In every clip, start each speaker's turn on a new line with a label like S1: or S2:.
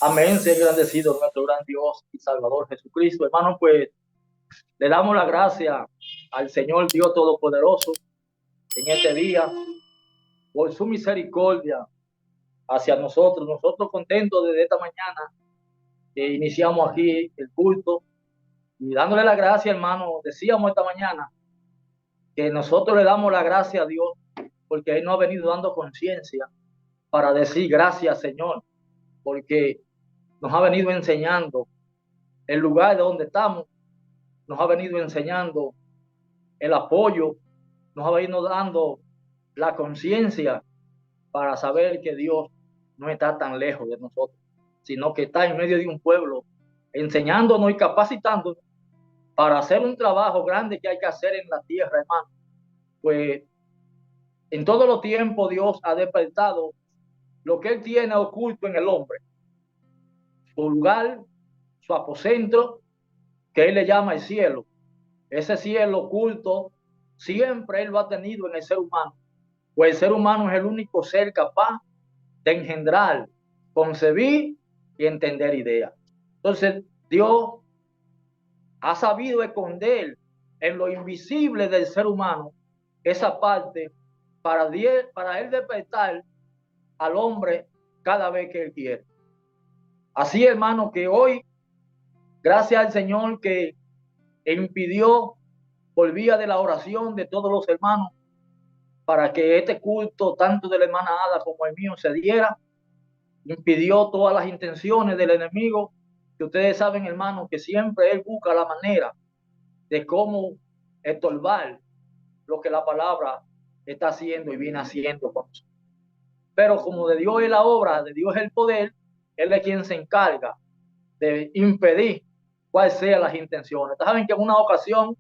S1: Amén, sea engrandecido nuestro gran Dios y Salvador Jesucristo. Hermano, pues le damos la gracia al Señor Dios Todopoderoso en este día por su misericordia hacia nosotros. Nosotros contentos desde esta mañana que iniciamos aquí el culto y dándole la gracia, hermano. Decíamos esta mañana que nosotros le damos la gracia a Dios porque Él nos ha venido dando conciencia para decir gracias, Señor, porque nos ha venido enseñando el lugar de donde estamos, nos ha venido enseñando el apoyo, nos ha venido dando la conciencia para saber que Dios no está tan lejos de nosotros, sino que está en medio de un pueblo, enseñándonos y capacitándonos para hacer un trabajo grande que hay que hacer en la tierra, hermano. Pues en todos los tiempos Dios ha despertado lo que Él tiene oculto en el hombre, su lugar, su aposento, que Él le llama el cielo. Ese cielo oculto siempre Él lo ha tenido en el ser humano, pues el ser humano es el único ser capaz de engendrar, concebir y entender ideas. Entonces, Dios ha sabido esconder en lo invisible del ser humano esa parte para Él despertar al hombre cada vez que Él quiere. Así, hermano, que hoy, gracias al Señor que impidió por vía de la oración de todos los hermanos para que este culto, tanto de la hermana Ada como el mío, se diera, impidió todas las intenciones del enemigo, que ustedes saben, hermano, que siempre él busca la manera de cómo estorbar lo que la palabra está haciendo y viene haciendo con nosotros. Pero como de Dios es la obra, de Dios es el poder, él es quien se encarga de impedir cuáles sean las intenciones. Ustedes saben que en una ocasión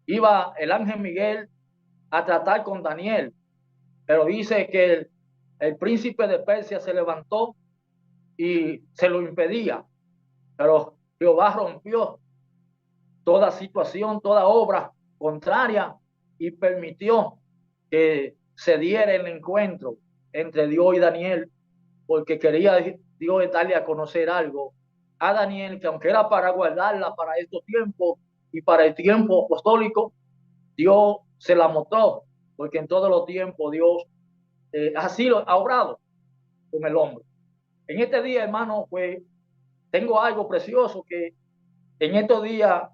S1: iba el ángel Miguel a tratar con Daniel, pero dice que el príncipe de Persia se levantó y se lo impedía, pero Jehová rompió toda situación, toda obra contraria y permitió que se diera el encuentro entre Dios y Daniel, porque quería Dios darle a conocer algo a Daniel, que aunque era para guardarla para estos tiempos y para el tiempo apostólico, Dios se la mostró, porque en todos los tiempos Dios así lo ha obrado con el hombre. En este día, hermano, pues tengo algo precioso que en estos días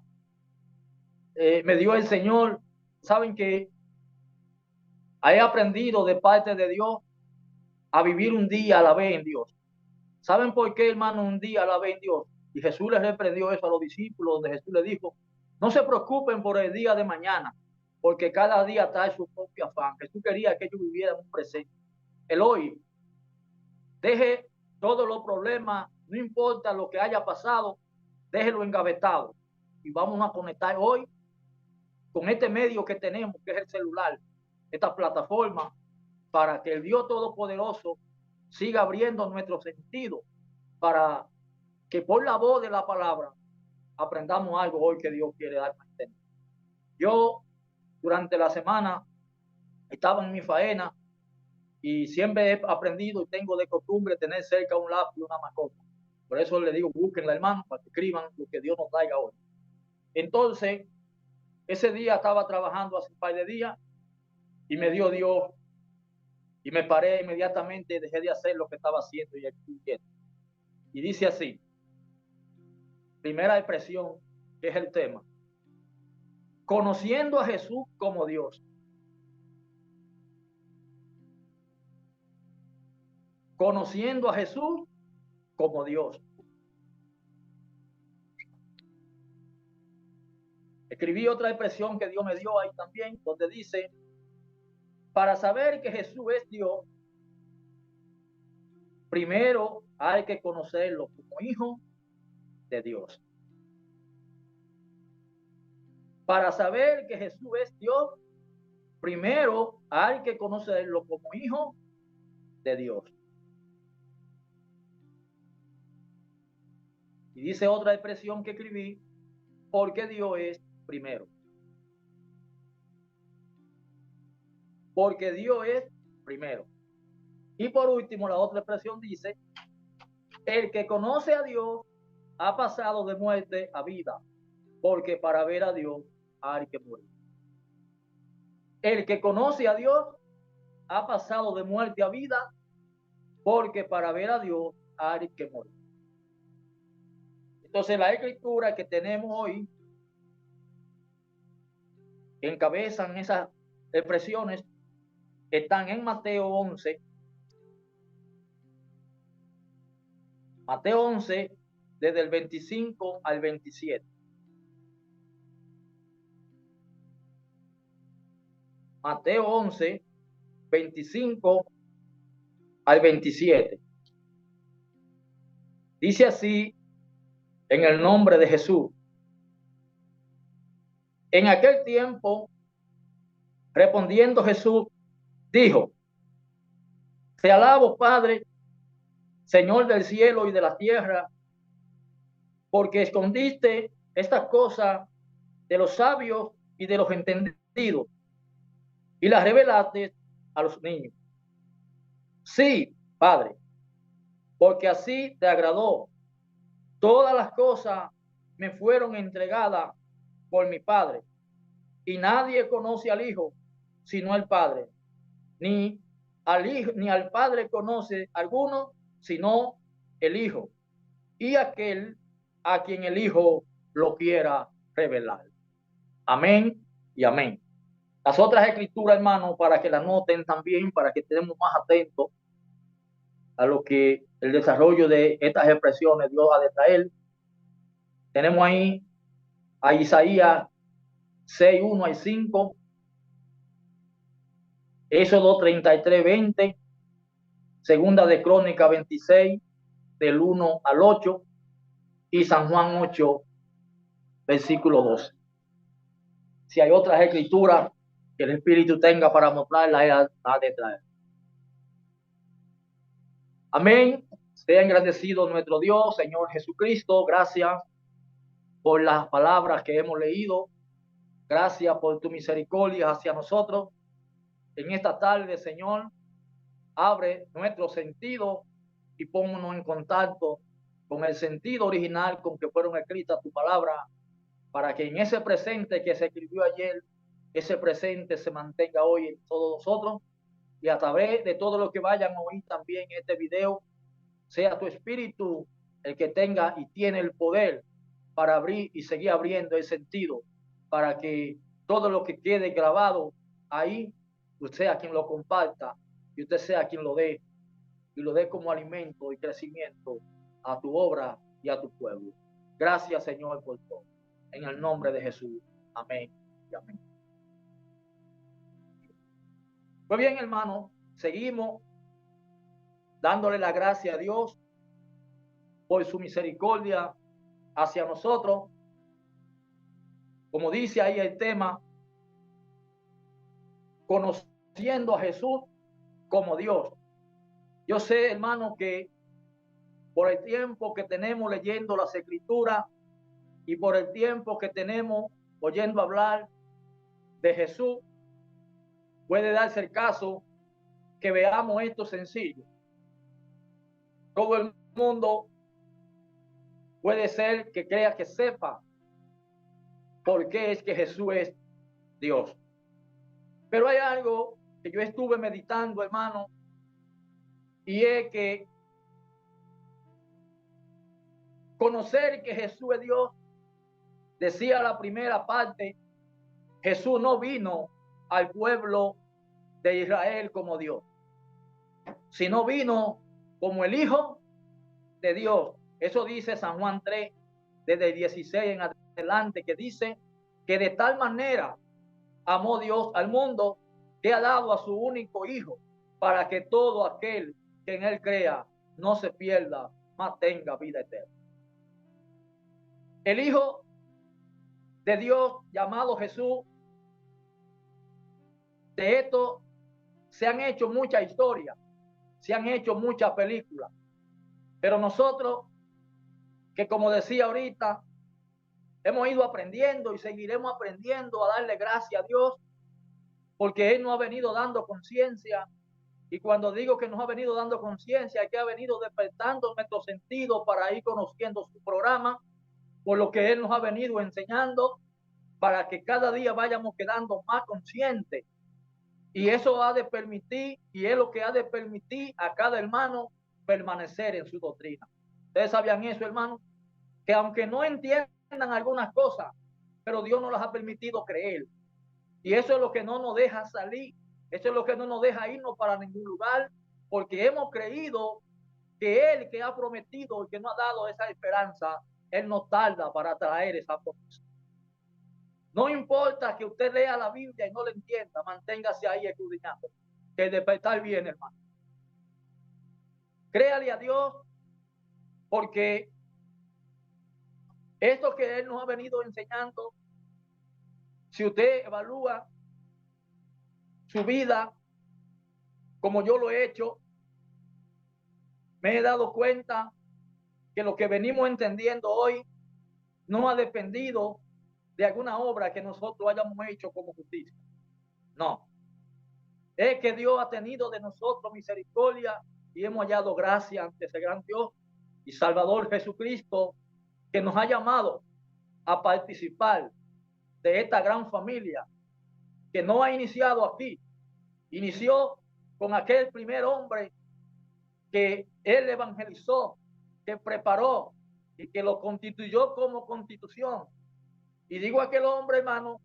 S1: me dio el Señor. Saben que he aprendido de parte de Dios a vivir un día a la vez en Dios. ¿Saben por qué, hermano, un día a la vez en Dios? Y Jesús les reprendió eso a los discípulos, donde Jesús les dijo, no se preocupen por el día de mañana, porque cada día trae su propio afán. Jesús quería que ellos vivieran un presente. El hoy, deje todos los problemas, no importa lo que haya pasado, déjelo engavetado. Y vamos a conectar hoy con este medio que tenemos, que es el celular, esta plataforma, para que el Dios Todopoderoso siga abriendo nuestros sentidos, para que por la voz de la palabra aprendamos algo hoy que Dios quiere darnos a entender. Yo, durante la semana, estaba en mi faena y siempre he aprendido y tengo de costumbre tener cerca un lápiz y una mascota. Por eso le digo, busquen la hermana para que escriban lo que Dios nos traiga hoy. Entonces, ese día estaba trabajando hace un par de días y me dio Dios y me paré inmediatamente, dejé de hacer lo que estaba haciendo y dice así, primera expresión, que es el tema, conociendo a Jesús como Dios. Conociendo a Jesús como Dios. Escribí otra expresión que Dios me dio ahí también, donde dice, para saber que Jesús es Dios, primero hay que conocerlo como hijo de Dios. Para saber que Jesús es Dios, primero hay que conocerlo como hijo de Dios. Y dice otra expresión que escribí, porque Dios es primero. Porque Dios es primero. Y por último, la otra expresión dice, El que conoce a Dios ha pasado de muerte a vida, porque para ver a Dios hay que morir. El que conoce a Dios ha pasado de muerte a vida, porque para ver a Dios hay que morir. Entonces la escritura que tenemos hoy que encabezan esas expresiones están en Mateo 11. Mateo 11, desde el 25 al 27. Mateo 11, 25 al 27. Dice así en el nombre de Jesús. En aquel tiempo, respondiendo Jesús, dijo: Te alabo, Padre, Señor del cielo y de la tierra, porque escondiste estas cosas de los sabios y de los entendidos y las revelaste a los niños. Sí, Padre, porque así te agradó. Todas las cosas me fueron entregadas por mi Padre, y nadie conoce al Hijo sino el Padre, ni al Hijo ni al Padre conoce alguno sino el Hijo, y aquel a quien el Hijo lo quiera revelar. Amén y amén. Las otras escrituras, hermanos, para que las noten también, para que estemos más atentos a lo que el desarrollo de estas expresiones Dios ha de traer. Tenemos ahí a Isaías 6, 1 al 5, Éxodo 33, 20, Segunda de Crónica 26, del 1 al 8, y San Juan 8, versículo 12. Si hay otras escrituras que el Espíritu tenga para mostrarlas, ha de traer. Amén. Sea engrandecido nuestro Dios, Señor Jesucristo. Gracias por las palabras que hemos leído. Gracias por tu misericordia hacia nosotros. En esta tarde, Señor, abre nuestro sentido y pónganos en contacto con el sentido original con que fueron escritas tu palabra, para que en ese presente que se escribió ayer, ese presente se mantenga hoy en todos nosotros, y a través de todo lo que vayan a oír también en este video, sea tu espíritu el que tenga y tiene el poder para abrir y seguir abriendo el sentido, para que todo lo que quede grabado ahí, usted sea quien lo comparta y usted sea quien lo dé, y lo dé como alimento y crecimiento a tu obra y a tu pueblo. Gracias, Señor, por todo. En el nombre de Jesús. Amén y amén. Pues bien, hermano, seguimos dándole la gracia a Dios por su misericordia hacia nosotros. Como dice ahí el tema, conociendo a Jesús como Dios. Yo sé, hermano, que por el tiempo que tenemos leyendo las escrituras y por el tiempo que tenemos oyendo hablar de Jesús, puede darse el caso que veamos esto sencillo. Todo el mundo puede ser que crea que sepa por qué es que Jesús es Dios. Pero hay algo que yo estuve meditando, hermano, y es que conocer que Jesús es Dios, decía la primera parte, Jesús no vino al pueblo de Israel como Dios, sino vino como el Hijo de Dios. Eso dice San Juan 3, desde el 16 en adelante, que dice que de tal manera amó Dios al mundo que ha dado a su único Hijo, para que todo aquel que en él crea no se pierda, mas tenga vida eterna. El Hijo de Dios llamado Jesús, de esto se han hecho muchas historias, se han hecho muchas películas, pero nosotros, que como decía ahorita, hemos ido aprendiendo y seguiremos aprendiendo a darle gracias a Dios, porque Él nos ha venido dando conciencia Y cuando digo que nos ha venido dando conciencia, que ha venido despertando nuestro sentido para ir conociendo su programa, por lo que Él nos ha venido enseñando, para que cada día vayamos quedando más conscientes. Y eso ha de permitir, y es lo que ha de permitir a cada hermano permanecer en su doctrina. ¿Ustedes sabían eso, hermano? Que aunque no entiendan algunas cosas, pero Dios nos las ha permitido creer. Y eso es lo que no nos deja salir. Eso es lo que no nos deja irnos para ningún lugar, porque hemos creído que Él que ha prometido y que nos ha dado esa esperanza, Él no tarda para traer esa promesa. No importa que usted lea la Biblia y no la entienda, manténgase ahí escudriñando, que el despertar viene, hermano. Créale a Dios, porque esto que Él nos ha venido enseñando, si usted evalúa su vida como yo lo he hecho, me he dado cuenta que lo que venimos entendiendo hoy no ha dependido de alguna obra que nosotros hayamos hecho como justicia. No. Es que Dios ha tenido de nosotros misericordia y hemos hallado gracia ante ese gran Dios y Salvador Jesucristo, que nos ha llamado a participar de esta gran familia que no ha iniciado aquí. Inició con aquel primer hombre que Él evangelizó, que preparó y que lo constituyó como constitución. Y digo aquel hombre, hermano,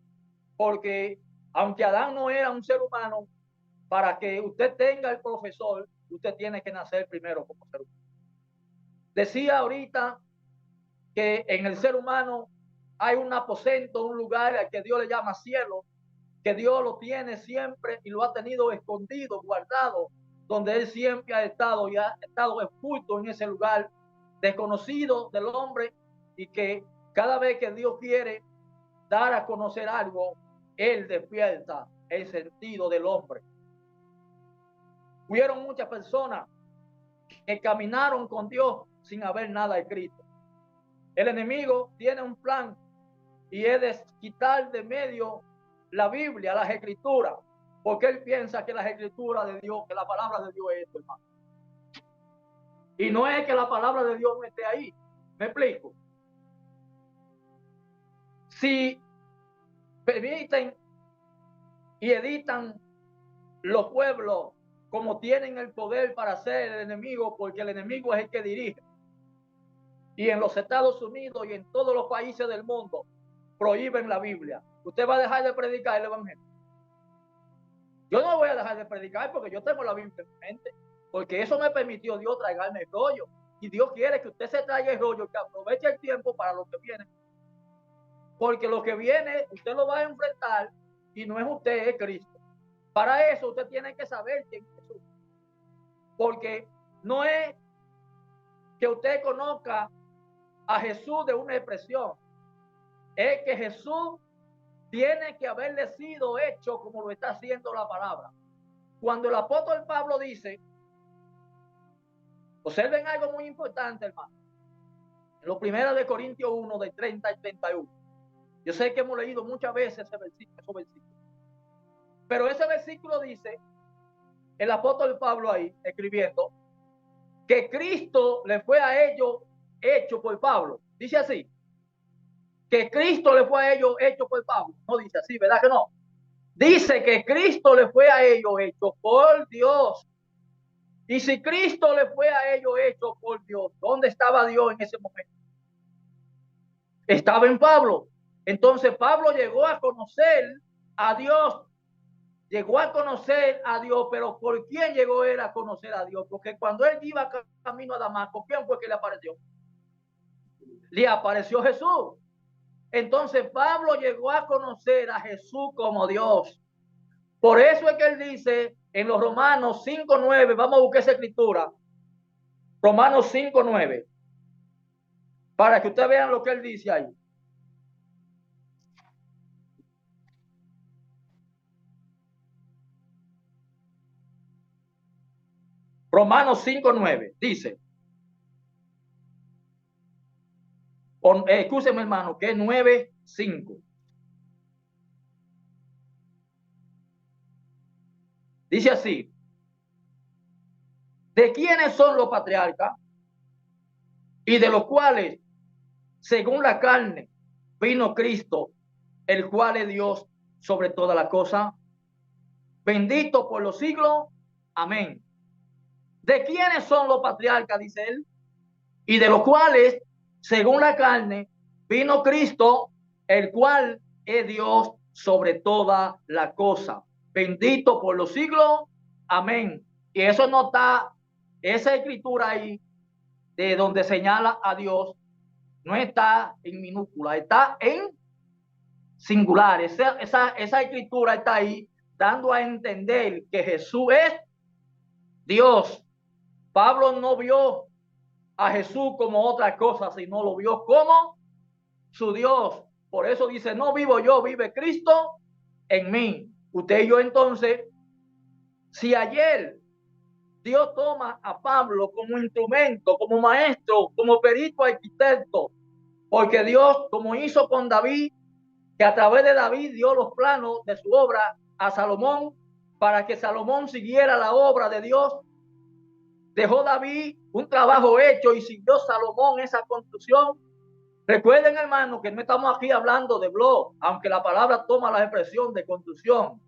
S1: porque aunque Adán no era un ser humano, para que usted tenga el profesor, usted tiene que nacer primero como ser humano. Decía ahorita que en el ser humano hay un aposento, un lugar al que Dios le llama cielo, que Dios lo tiene siempre y lo ha tenido escondido, guardado, donde Él siempre ha estado y ha estado oculto en ese lugar, desconocido del hombre, y que cada vez que Dios quiere dar a conocer algo, Él despierta el sentido del hombre. Hubieron muchas personas que caminaron con Dios sin haber nada escrito. El enemigo tiene un plan y es de quitar de medio la Biblia, las escrituras, porque él piensa que las escrituras de Dios, que la palabra de Dios es esto, hermano. Y no es que la palabra de Dios no esté ahí. ¿Me explico? Si permiten y editan los pueblos como tienen el poder para hacer el enemigo, porque el enemigo es el que dirige. Y en los Estados Unidos y en todos los países del mundo prohíben la Biblia. ¿Usted va a dejar de predicar el evangelio? Yo no voy a dejar de predicar porque yo tengo la Biblia en mi mente, porque eso me permitió Dios tragarme el rollo. Y Dios quiere que usted se traiga el rollo, que aproveche el tiempo para lo que viene. Porque lo que viene, usted lo va a enfrentar y no es usted, es Cristo. Para eso usted tiene que saber quién es Jesús. Porque no es que usted conozca a Jesús de una expresión, es que Jesús tiene que haberle sido hecho como lo está haciendo la palabra. Cuando el apóstol Pablo dice, observen algo muy importante, hermano, en lo primero de Corintios 1, de 30 al 31. Yo sé que hemos leído muchas veces ese versículo, pero ese versículo dice, el apóstol Pablo ahí escribiendo, que Cristo le fue a ellos hecho por Pablo. Dice así, que Cristo le fue a ellos hecho por Pablo. No dice así, ¿verdad que no? Dice que Cristo le fue a ellos hecho por Dios. Y si Cristo le fue a ellos hecho por Dios, ¿dónde estaba Dios en ese momento? Estaba en Pablo. Entonces Pablo llegó a conocer a Dios. Llegó a conocer a Dios, pero ¿por quién llegó él a conocer a Dios? Porque cuando él iba camino a Damasco, ¿quién fue que le apareció? Le apareció Jesús. Entonces Pablo llegó a conocer a Jesús como Dios. Por eso es que él dice en los Romanos 5:9, vamos a buscar esa escritura, Romanos 5:9, para que ustedes vean lo que él dice ahí. Romanos 5:9 dice, escúcheme hermano, que es 9:5. Dice así, ¿De quiénes son los patriarcas? Y de los cuales, según la carne, vino Cristo, el cual es Dios sobre toda la cosa, bendito por los siglos. Amén. ¿De quiénes son los patriarcas? Dice él. Y de los cuales, según la carne, vino Cristo, el cual es Dios sobre toda la cosa. Bendito por los siglos. Amén. Y eso no está, esa escritura ahí, de donde señala a Dios, no está en minúscula, está en singular. Esa escritura está ahí dando a entender que Jesús es Dios. Pablo no vio a Jesús como otra cosa, sino lo vio como su Dios. Por eso dice, no vivo yo, vive Cristo en mí. Usted y yo entonces, si ayer Dios toma a Pablo como instrumento, como maestro, como perito arquitecto, porque Dios, como hizo con David, que a través de David dio los planos de su obra a Salomón, para que Salomón siguiera la obra de Dios, dejó David un trabajo hecho y siguió Salomón esa construcción. Recuerden, hermanos, que no estamos aquí hablando de blog, aunque la palabra toma la expresión de construcción.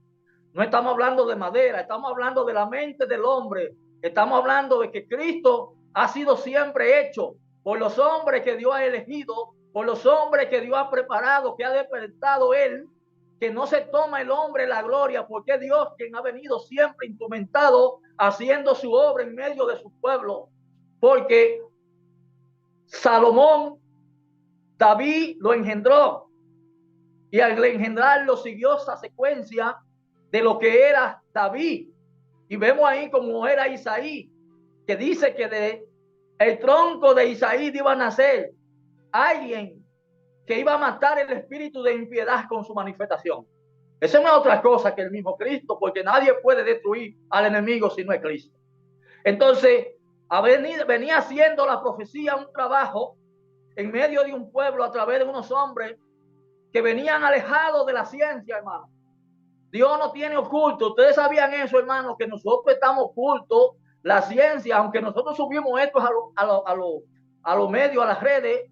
S1: No estamos hablando de madera, estamos hablando de la mente del hombre. Estamos hablando de que Cristo ha sido siempre hecho por los hombres que Dios ha elegido, por los hombres que Dios ha preparado, que ha despertado él, que no se toma el hombre la gloria, porque es Dios quien ha venido siempre instrumentado haciendo su obra en medio de su pueblo. Porque Salomón, David lo engendró, y al engendrarlo siguió esa secuencia de lo que era David. Y vemos ahí como era Isaí, que dice que de el tronco de Isaí iba a nacer alguien que iba a matar el espíritu de impiedad con su manifestación. Eso no es otra cosa que el mismo Cristo, porque nadie puede destruir al enemigo si no es Cristo. Entonces, venía haciendo la profecía un trabajo en medio de un pueblo a través de unos hombres que venían alejados de la ciencia, hermano. Dios no tiene oculto. Ustedes sabían eso, hermano, que nosotros estamos ocultos. La ciencia, aunque nosotros subimos esto a los medios, a las redes,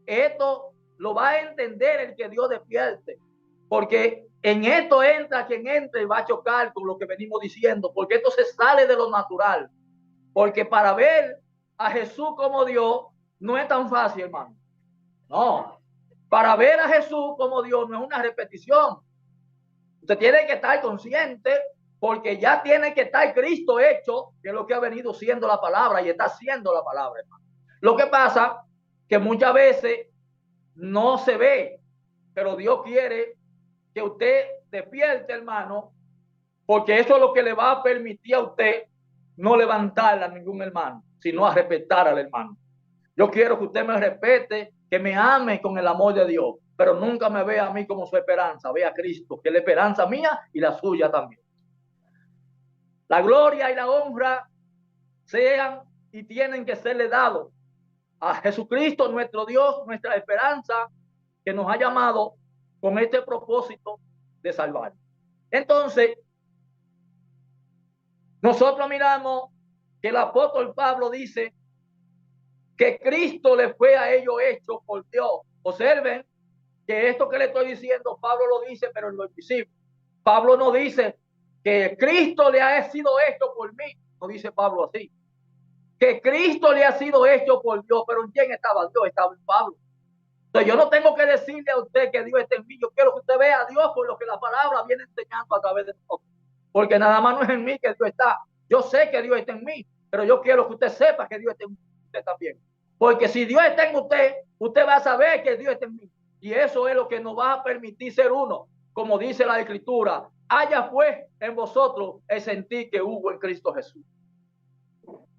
S1: esto lo va a entender el que Dios despierte. Porque en esto entra quien entre y va a chocar con lo que venimos diciendo, porque esto se sale de lo natural. Porque para ver a Jesús como Dios no es tan fácil, hermano. No. Para ver a Jesús como Dios no es una repetición. Usted tiene que estar consciente, porque ya tiene que estar Cristo hecho, que es lo que ha venido siendo la palabra y está siendo la palabra, hermano. Lo que pasa que muchas veces no se ve, pero Dios quiere que usted despierte, hermano, porque eso es lo que le va a permitir a usted no levantar a ningún hermano, sino a respetar al hermano. Yo quiero que usted me respete, que me ame con el amor de Dios, pero nunca me vea a mí como su esperanza. Vea a Cristo, que es la esperanza mía y la suya también. La gloria y la honra sean y tienen que serle dados a Jesucristo, nuestro Dios, nuestra esperanza, que nos ha llamado con este propósito de salvar. Entonces, nosotros miramos que el apóstol Pablo dice que Cristo le fue a ellos hecho por Dios. Observen que esto que le estoy diciendo, Pablo lo dice, pero en lo invisible. Pablo no dice que Cristo le ha sido hecho por mí. No dice Pablo así. Que Cristo le ha sido hecho por Dios. Pero ¿en quién estaba Dios? Estaba en Pablo. Entonces yo no tengo que decirle a usted que Dios está en mí. Yo quiero que usted vea a Dios por lo que la palabra viene enseñando a través de nosotros. Porque nada más no es en mí que Dios está. Yo sé que Dios está en mí, pero yo quiero que usted sepa que Dios está en usted también. Porque si Dios está en usted, usted va a saber que Dios está en mí. Y eso es lo que nos va a permitir ser uno. Como dice la Escritura, haya pues en vosotros el sentir que hubo en Cristo Jesús.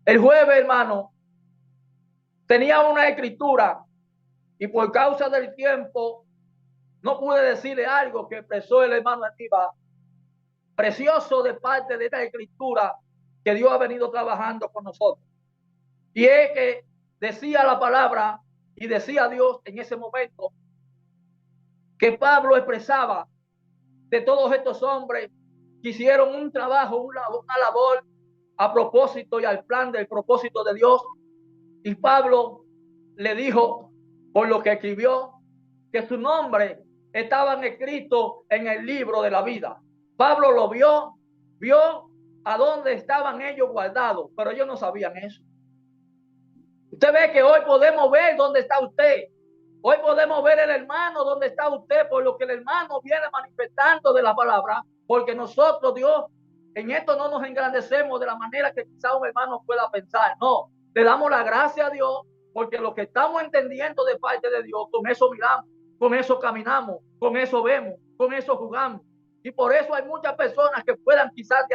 S1: El jueves, hermano, tenía una escritura y por causa del tiempo no pude decirle algo que expresó el hermano Aníbal, precioso de parte de esta escritura que Dios ha venido trabajando con nosotros. Y es que decía la palabra y decía Dios en ese momento que Pablo expresaba de todos estos hombres que hicieron un trabajo, una labor a propósito y al plan del propósito de Dios. Y Pablo le dijo, por lo que escribió, que su nombre estaban escritos en el libro de la vida. Pablo lo vio a dónde estaban ellos guardados, pero ellos no sabían eso. Usted ve que hoy podemos ver dónde está usted. Hoy podemos ver el hermano dónde está usted, por lo que el hermano viene manifestando de la palabra, porque nosotros, Dios, en esto no nos engrandecemos de la manera que quizá un hermano pueda pensar. No, le damos la gracia a Dios, porque lo que estamos entendiendo de parte de Dios, con eso miramos, con eso caminamos, con eso vemos, con eso jugamos. Y por eso hay muchas personas que puedan quizás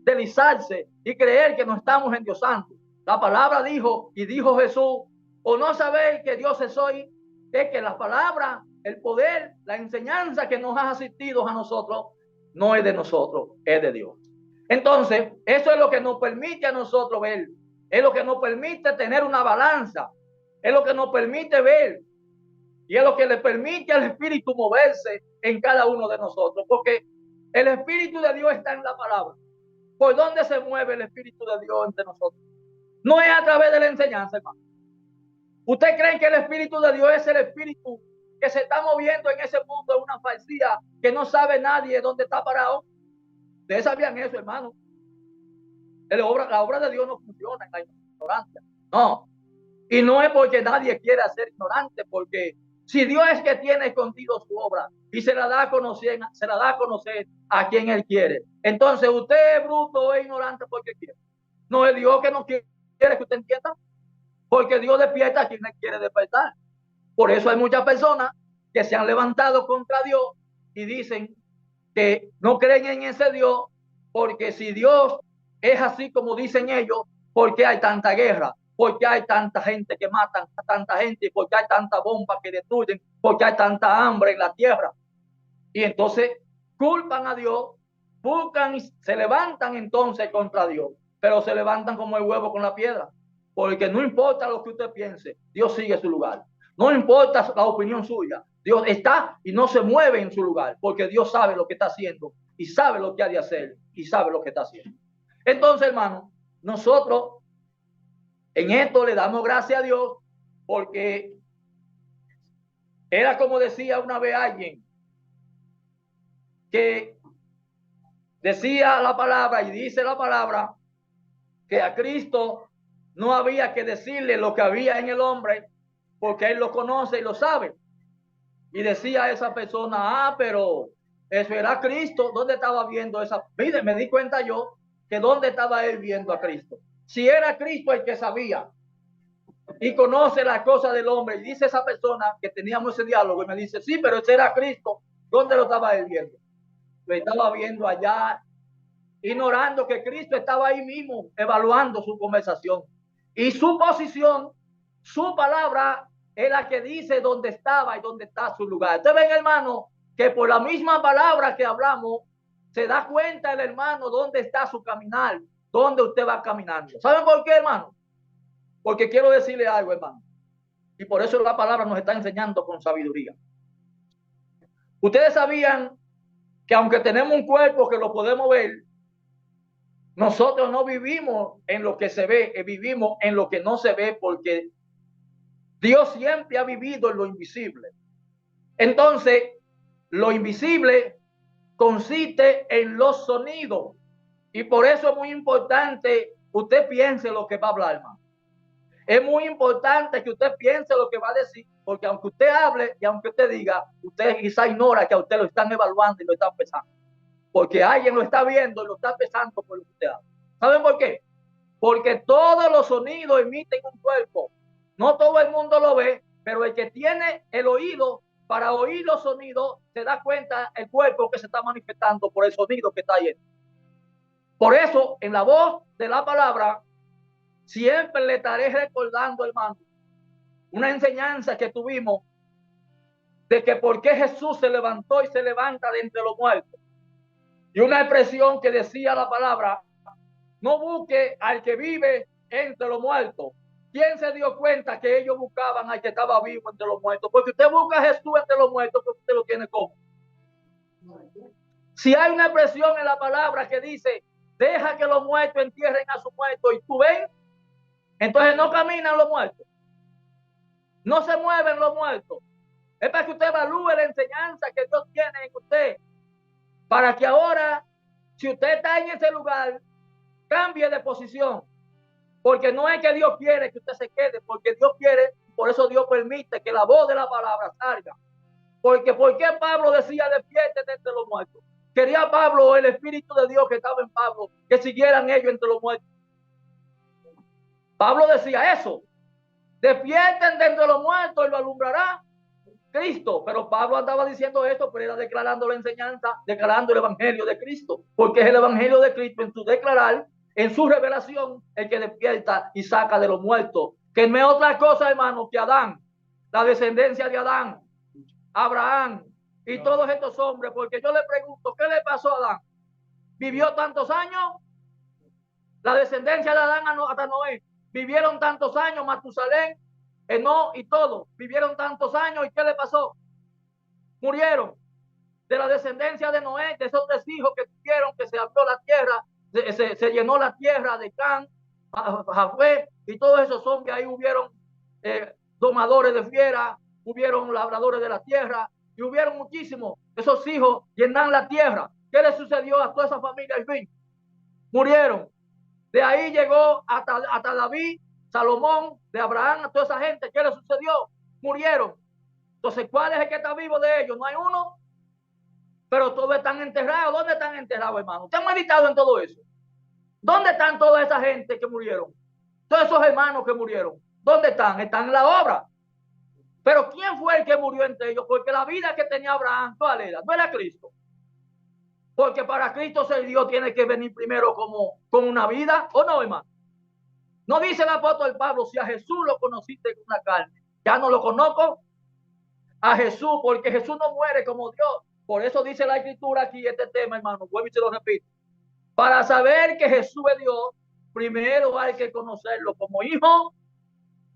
S1: deslizarse y creer que no estamos en Dios Santo. La palabra dijo, y dijo Jesús, o no sabéis que Dios es hoy, es que la palabra, el poder, la enseñanza que nos ha asistido a nosotros, no es de nosotros, es de Dios. Entonces, eso es lo que nos permite a nosotros ver, es lo que nos permite tener una balanza, es lo que nos permite ver, y es lo que le permite al Espíritu moverse en cada uno de nosotros, porque el Espíritu de Dios está en la palabra. ¿Por dónde se mueve el Espíritu de Dios entre nosotros? No es a través de la enseñanza, hermano. ¿Usted cree que el Espíritu de Dios es el Espíritu que se está moviendo en ese mundo de una falsía que no sabe nadie dónde está parado? Ustedes sabían eso, hermano. La obra de Dios no funciona en la ignorancia. No. Y no es porque nadie quiera ser ignorante, porque si Dios es que tiene escondido su obra y se la da a conocer a quien Él quiere. Entonces, usted es bruto o es ignorante porque quiere. No es Dios que no quiere que usted entienda, porque Dios despierta a quien Él quiere despertar. Por eso hay muchas personas que se han levantado contra Dios y dicen que no creen en ese Dios, porque si Dios es así como dicen ellos, ¿por qué hay tanta guerra? ¿Por qué hay tanta gente que matan a tanta gente? ¿Por qué hay tanta bomba que destruyen? ¿Por qué hay tanta hambre en la tierra? Y entonces culpan a Dios, buscan y se levantan entonces contra Dios, pero se levantan como el huevo con la piedra, porque no importa lo que usted piense, Dios sigue su lugar. No importa la opinión suya, Dios está y no se mueve en su lugar, porque Dios sabe lo que está haciendo y sabe lo que ha de hacer y sabe lo que está haciendo. Entonces, hermano, nosotros en esto le damos gracias a Dios, porque era como decía una vez alguien, que decía la palabra y dice la palabra que a Cristo no había que decirle lo que había en el hombre, porque Él lo conoce y lo sabe. Y decía esa persona, pero eso era Cristo. ¿Dónde estaba viendo esa? Mire, me di cuenta yo que dónde estaba él viendo a Cristo. Si era Cristo el que sabía y conoce las cosas del hombre, y dice esa persona que teníamos ese diálogo y me dice, sí, pero ese era Cristo. ¿Dónde lo estaba él viendo? Lo estaba viendo allá, ignorando que Cristo estaba ahí mismo evaluando su conversación. Y su posición, su palabra, es la que dice dónde estaba y dónde está su lugar. Ustedes ven, hermano, que por la misma palabra que hablamos, se da cuenta el hermano dónde está su caminar, dónde usted va caminando. ¿Saben por qué, hermano? Porque quiero decirle algo, hermano. Y por eso la palabra nos está enseñando con sabiduría. Ustedes sabían que aunque tenemos un cuerpo que lo podemos ver, nosotros no vivimos en lo que se ve, vivimos en lo que no se ve, porque Dios siempre ha vivido en lo invisible. Entonces, lo invisible consiste en los sonidos. Y por eso es muy importante usted piense lo que va a hablar, hermano. Es muy importante que usted piense lo que va a decir, porque aunque usted hable y aunque usted diga, usted quizá ignora que a usted lo están evaluando y lo están pesando. Porque alguien lo está viendo y lo está pesando por lo que usted habla. ¿Saben por qué? Porque todos los sonidos emiten un cuerpo. No todo el mundo lo ve, pero el que tiene el oído para oír los sonidos se da cuenta el cuerpo que se está manifestando por el sonido que está ahí. Por eso, en la voz de la palabra, siempre le estaré recordando, hermano, una enseñanza que tuvimos de que por qué Jesús se levantó y se levanta de entre los muertos. Y una expresión que decía la palabra, no busque al que vive entre los muertos. ¿Quién se dio cuenta que ellos buscaban al que estaba vivo entre los muertos? Porque usted busca a Jesús entre los muertos, porque usted lo tiene como. Si hay una expresión en la palabra que dice, deja que los muertos entierren a sus muertos y tú ven, entonces no caminan los muertos, no se mueven los muertos. Es para que usted evalúe la enseñanza que Dios tiene en usted, para que ahora, si usted está en ese lugar, cambie de posición, porque no es que Dios quiere que usted se quede, porque Dios quiere, por eso Dios permite que la voz de la palabra salga. Porque ¿por qué Pablo decía despiértete entre los muertos? Quería Pablo, el Espíritu de Dios que estaba en Pablo, que siguieran ellos entre los muertos. Pablo decía eso, despierten de entre los muertos y lo alumbrará Cristo. Pero Pablo andaba diciendo esto, pero era declarando la enseñanza, declarando el evangelio de Cristo, porque es el evangelio de Cristo en su declarar, en su revelación, el que despierta y saca de los muertos, que no es otra cosa, hermano, que Adán, la descendencia de Adán, Abraham y todos estos hombres. Porque yo le pregunto, ¿qué le pasó a Adán? ¿Vivió tantos años? La descendencia de Adán hasta Noé vivieron tantos años, Matusalén, Enoc y todo, vivieron tantos años. ¿Y qué le pasó? Murieron. De la descendencia de Noé, de esos 3 hijos que tuvieron, que se abrió la tierra, se llenó la tierra de Can, Jafé y todos esos hombres. Ahí hubieron domadores de fiera, hubieron labradores de la tierra y hubieron muchísimos. Esos hijos llenan la tierra. ¿Qué le sucedió a toda esa familia al fin? Murieron. De ahí llegó hasta David, Salomón, de Abraham, a toda esa gente. ¿Qué le sucedió? Murieron. Entonces, ¿cuál es el que está vivo de ellos? No hay uno. Pero todos están enterrados. ¿Dónde están enterrados, hermano? ¿Usted ha meditado en todo eso? ¿Dónde están toda esa gente que murieron? Todos esos hermanos que murieron. ¿Dónde están? Están en la obra. Pero ¿quién fue el que murió entre ellos? Porque la vida que tenía Abraham, ¿cuál era? No era Cristo. Porque para Cristo ser Dios tiene que venir primero como una vida, ¿o no, hermano? No dice el apóstol Pablo, si a Jesús lo conociste con la carne, ya no lo conozco a Jesús, porque Jesús no muere como Dios. Por eso dice la Escritura aquí este tema, hermano, vuelvo y se lo repito. Para saber que Jesús es Dios, primero hay que conocerlo como hijo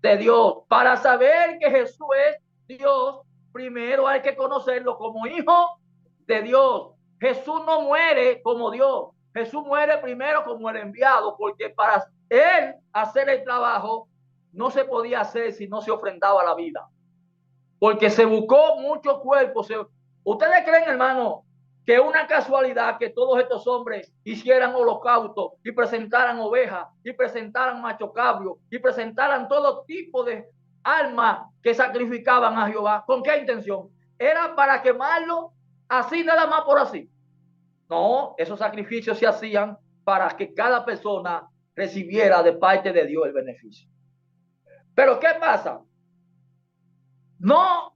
S1: de Dios. Para saber que Jesús es Dios, primero hay que conocerlo como hijo de Dios. Jesús no muere como Dios. Jesús muere primero como el enviado, porque para él hacer el trabajo no se podía hacer si no se ofrendaba la vida. Porque se buscó muchos cuerpos. ¿Ustedes creen, hermano, que es una casualidad que todos estos hombres hicieran holocausto y presentaran ovejas y presentaran macho cabrio y presentaran todo tipo de almas que sacrificaban a Jehová? ¿Con qué intención? ¿Era para quemarlo así nada más por así? No, esos sacrificios se hacían para que cada persona recibiera de parte de Dios el beneficio. Pero ¿qué pasa? No,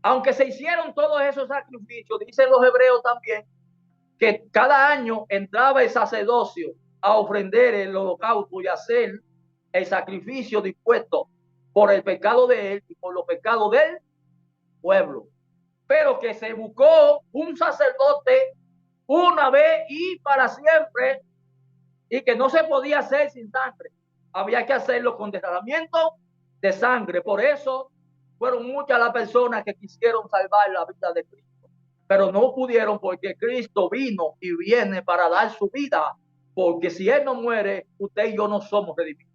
S1: aunque se hicieron todos esos sacrificios, dicen los hebreos también, que cada año entraba el sacerdocio a ofrender el holocausto y hacer el sacrificio dispuesto por el pecado de él y por los pecados del pueblo. Pero que se buscó un sacerdote una vez y para siempre, y que no se podía hacer sin sangre. Había que hacerlo con derramamiento de sangre. Por eso fueron muchas las personas que quisieron salvar la vida de Cristo, pero no pudieron, porque Cristo vino y viene para dar su vida. Porque si Él no muere, usted y yo no somos redimidos.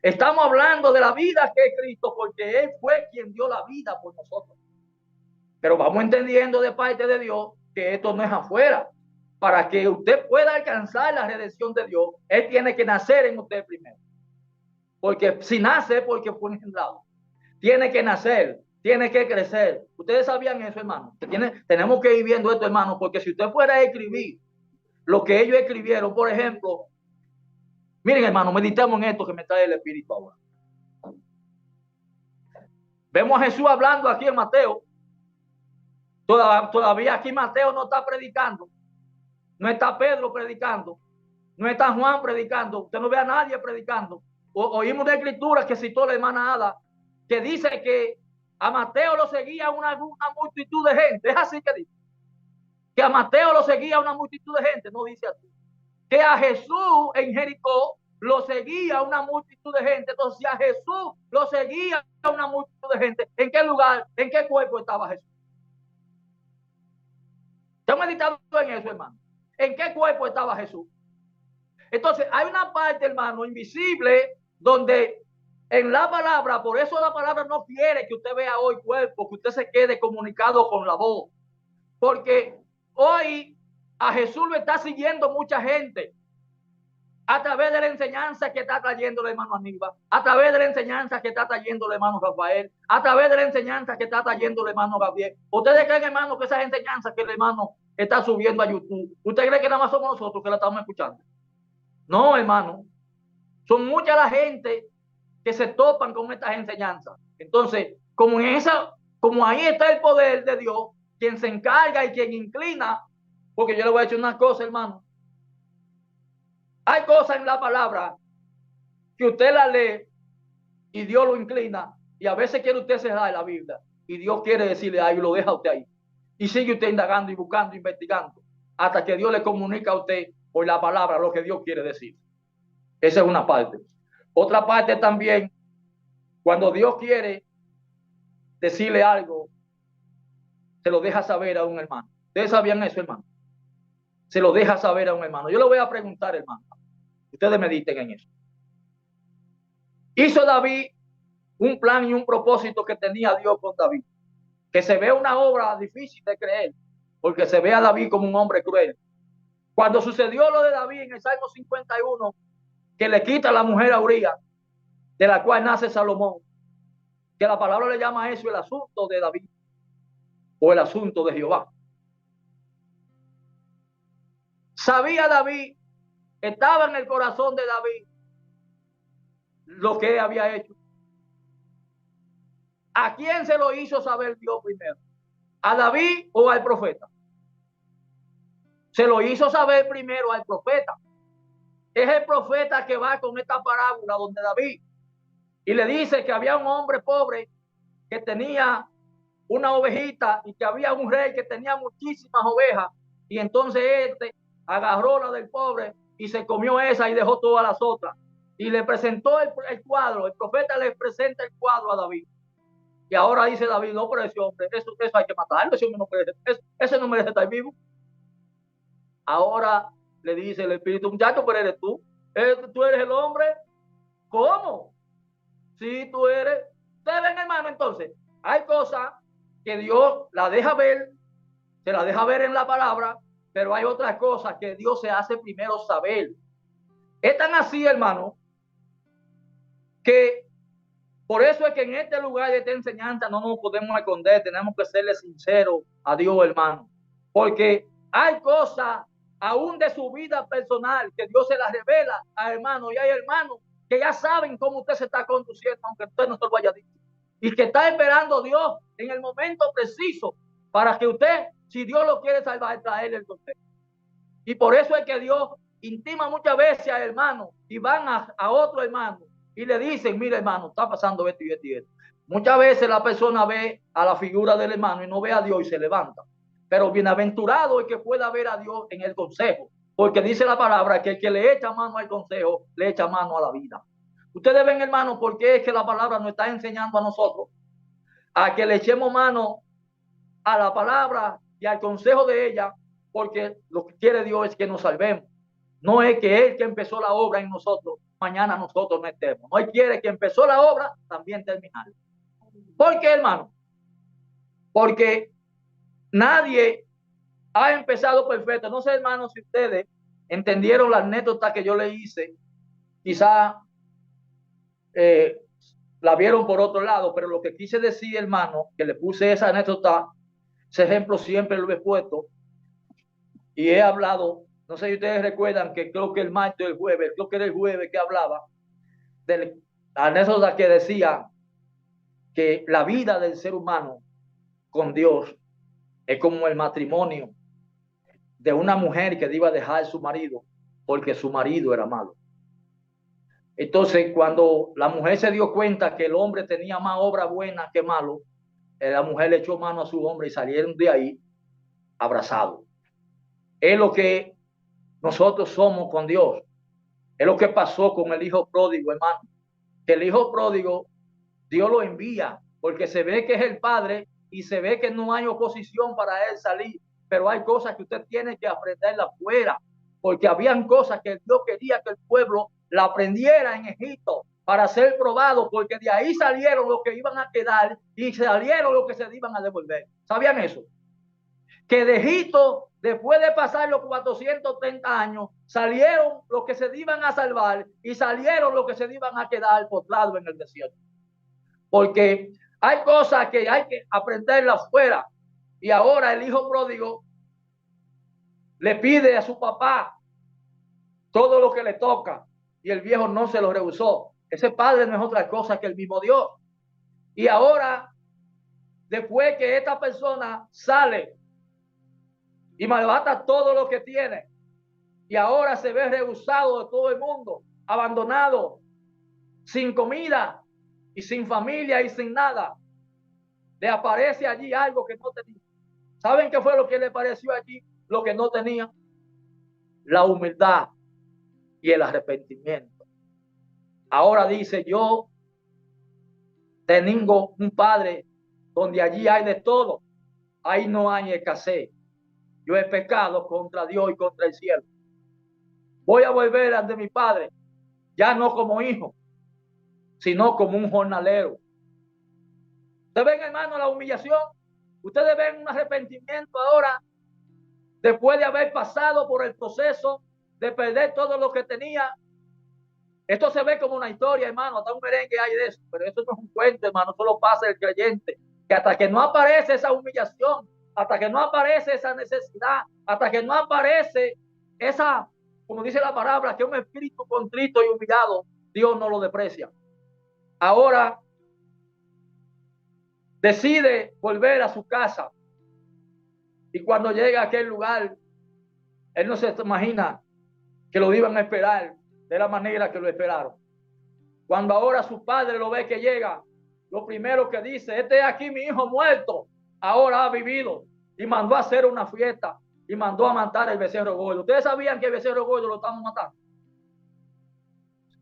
S1: Estamos hablando de la vida que es Cristo, porque Él fue quien dio la vida por nosotros. Pero vamos entendiendo de parte de Dios que esto no es afuera. Para que usted pueda alcanzar la redención de Dios, Él tiene que nacer en usted primero. Porque si nace, porque fue engendrado. Tiene que nacer, tiene que crecer. Ustedes sabían eso, hermano. Tenemos que ir viendo esto, hermano, porque si usted fuera a escribir lo que ellos escribieron, por ejemplo, miren, hermano, meditemos en esto que me trae el Espíritu ahora. Vemos a Jesús hablando aquí en Mateo. Todavía aquí Mateo no está predicando. No está Pedro predicando. No está Juan predicando. Usted no ve a nadie predicando. Oímos de escritura que citó la hermana Ada, que dice que a Mateo lo seguía una multitud de gente. Es así que dice. Que a Mateo lo seguía una multitud de gente. No dice así. Que a Jesús en Jericó lo seguía una multitud de gente. Entonces, si a Jesús lo seguía una multitud de gente, ¿en qué lugar, en qué cuerpo estaba Jesús? ¿Se ha meditado en eso, hermano? ¿En qué cuerpo estaba Jesús? Entonces, hay una parte, hermano, invisible, donde en la palabra, por eso la palabra no quiere que usted vea hoy cuerpo, que usted se quede comunicado con la voz. Porque hoy a Jesús lo está siguiendo mucha gente a través de la enseñanza que está trayendo el hermano Aníbal, a través de la enseñanza que está trayendo el hermano Rafael, a través de la enseñanza que está trayendo el hermano Gabriel. ¿Ustedes creen, hermano, que esas enseñanzas que el hermano está subiendo a YouTube, usted cree que nada más somos nosotros que la estamos escuchando? No, hermano. Son mucha la gente que se topan con estas enseñanzas. Entonces, como ahí está el poder de Dios, quien se encarga y quien inclina, porque yo le voy a decir una cosa, hermano. Hay cosas en la palabra que usted la lee y Dios lo inclina, y a veces quiere usted cerrar la Biblia y Dios quiere decirle algo y lo deja usted ahí. Y sigue usted indagando y buscando, investigando, hasta que Dios le comunica a usted por la palabra lo que Dios quiere decir. Esa es una parte. Otra parte también, cuando Dios quiere decirle algo, se lo deja saber a un hermano. ¿Ustedes sabían eso, hermano? Se lo deja saber a un hermano. Yo le voy a preguntar, hermano. Ustedes mediten en eso. Hizo David un plan y un propósito que tenía Dios con David. Que se ve una obra difícil de creer, porque se ve a David como un hombre cruel. Cuando sucedió lo de David en el Salmo 51, que le quita la mujer a Urías, de la cual nace Salomón, que la palabra le llama a eso el asunto de David o el asunto de Jehová. Sabía David, estaba en el corazón de David lo que había hecho. ¿A quién se lo hizo saber Dios primero? ¿A David o al profeta? Se lo hizo saber primero al profeta. Es el profeta que va con esta parábola donde David y le dice que había un hombre pobre que tenía una ovejita y que había un rey que tenía muchísimas ovejas, y entonces este agarró la del pobre y se comió esa y dejó todas las otras, y le presentó el cuadro. El profeta le presenta el cuadro a David, y ahora dice David: no, pero ese hombre, eso hay que matarlo, ese hombre no merece, ese no merece estar vivo. Ahora le dice el espíritu: muchacho, pero eres tú eres el hombre. ¿Cómo? Sí, tú eres. Ustedes ven, hermano, entonces hay cosas que Dios la deja ver, se la deja ver en la palabra, pero hay otras cosas que Dios se hace primero saber. Es tan así, hermano, que por eso es que en este lugar de esta enseñanza no nos podemos esconder, tenemos que serle sinceros a Dios, hermano, porque hay cosas aún de su vida personal que Dios se las revela a hermanos, y hay hermanos que ya saben cómo usted se está conduciendo, aunque usted no se lo vaya a decir, y que está esperando Dios en el momento preciso para que usted, si Dios lo quiere salvar, traerle el consejo. Y por eso es que Dios intima muchas veces a hermanos y van a otro hermano y le dicen: mira, hermano, está pasando esto y esto y esto. Muchas veces la persona ve a la figura del hermano y no ve a Dios y se levanta. Pero bienaventurado es que pueda ver a Dios en el consejo, porque dice la palabra que el que le echa mano al consejo, le echa mano a la vida. Ustedes ven, hermano, por qué es que la palabra nos está enseñando a nosotros a que le echemos mano a la palabra y al consejo de ella, porque lo que quiere Dios es que nos salvemos. No es que Él que empezó la obra en nosotros, mañana nosotros no estemos. No, Él quiere que empezó la obra, también terminarla. ¿Por qué, hermano? Porque nadie ha empezado perfecto. No sé, hermano, si ustedes entendieron la anécdota que yo le hice. Quizá la vieron por otro lado, pero lo que quise decir, hermano, que le puse esa anécdota, ese ejemplo siempre lo he puesto y he hablado. No sé si ustedes recuerdan que creo que el martes, el jueves, creo que era el jueves que hablaba de la anécdota que decía que la vida del ser humano con Dios es como el matrimonio de una mujer que iba a dejar a su marido porque su marido era malo. Entonces, cuando la mujer se dio cuenta que el hombre tenía más obra buena que malo, la mujer le echó mano a su hombre y salieron de ahí abrazados. Es lo que nosotros somos con Dios. Es lo que pasó con el hijo pródigo, hermano. Que el hijo pródigo, Dios lo envía porque se ve que es el padre y se ve que no hay oposición para él salir. pero hay cosas que usted tiene que aprenderlas afuera, porque habían cosas que Dios quería que el pueblo la aprendiera en Egipto para ser probado, porque de ahí salieron los que iban a quedar y salieron los que se iban a devolver. ¿Sabían eso? Que de Egipto, después de pasar los 430 años, salieron los que se iban a salvar y salieron los que se iban a quedar postrados en el desierto. Porque hay cosas que hay que aprenderlas afuera. Y ahora el hijo pródigo le pide a su papá todo lo que le toca y el viejo no se lo rehusó. Ese padre no es otra cosa que el mismo Dios. Y ahora, después que esta persona sale y malbata todo lo que tiene, y ahora se ve rehusado de todo el mundo, abandonado, sin comida y sin familia y sin nada, le aparece allí algo que no tenía. ¿Saben qué fue lo que le pareció allí? Lo que no tenía: la humildad y el arrepentimiento. Ahora dice: yo tengo un padre donde allí hay de todo, ahí no hay escasez. Yo he pecado contra Dios y contra el cielo. Voy a volver ante mi padre, ya no como hijo, sino como un jornalero. Ustedes ven, hermano, la humillación. Ustedes ven un arrepentimiento ahora, después de haber pasado por el proceso de perder todo lo que tenía. Esto se ve como una historia, hermano, hasta un merengue hay de eso, pero eso no es un cuento, hermano, solo pasa el creyente, que hasta que no aparece esa humillación, hasta que no aparece esa necesidad, hasta que no aparece esa, como dice la palabra, que un espíritu contrito y humillado, Dios no lo desprecia. Ahora decide volver a su casa, y cuando llega a aquel lugar, él no se imagina que lo iban a esperar de la manera que lo esperaron. Cuando ahora su padre lo ve que llega, lo primero que dice: este es aquí mi hijo muerto, ahora ha vivido. Y mandó a hacer una fiesta y mandó a matar el becerro gordo. ¿Ustedes sabían que el becerro gordo lo estamos matando?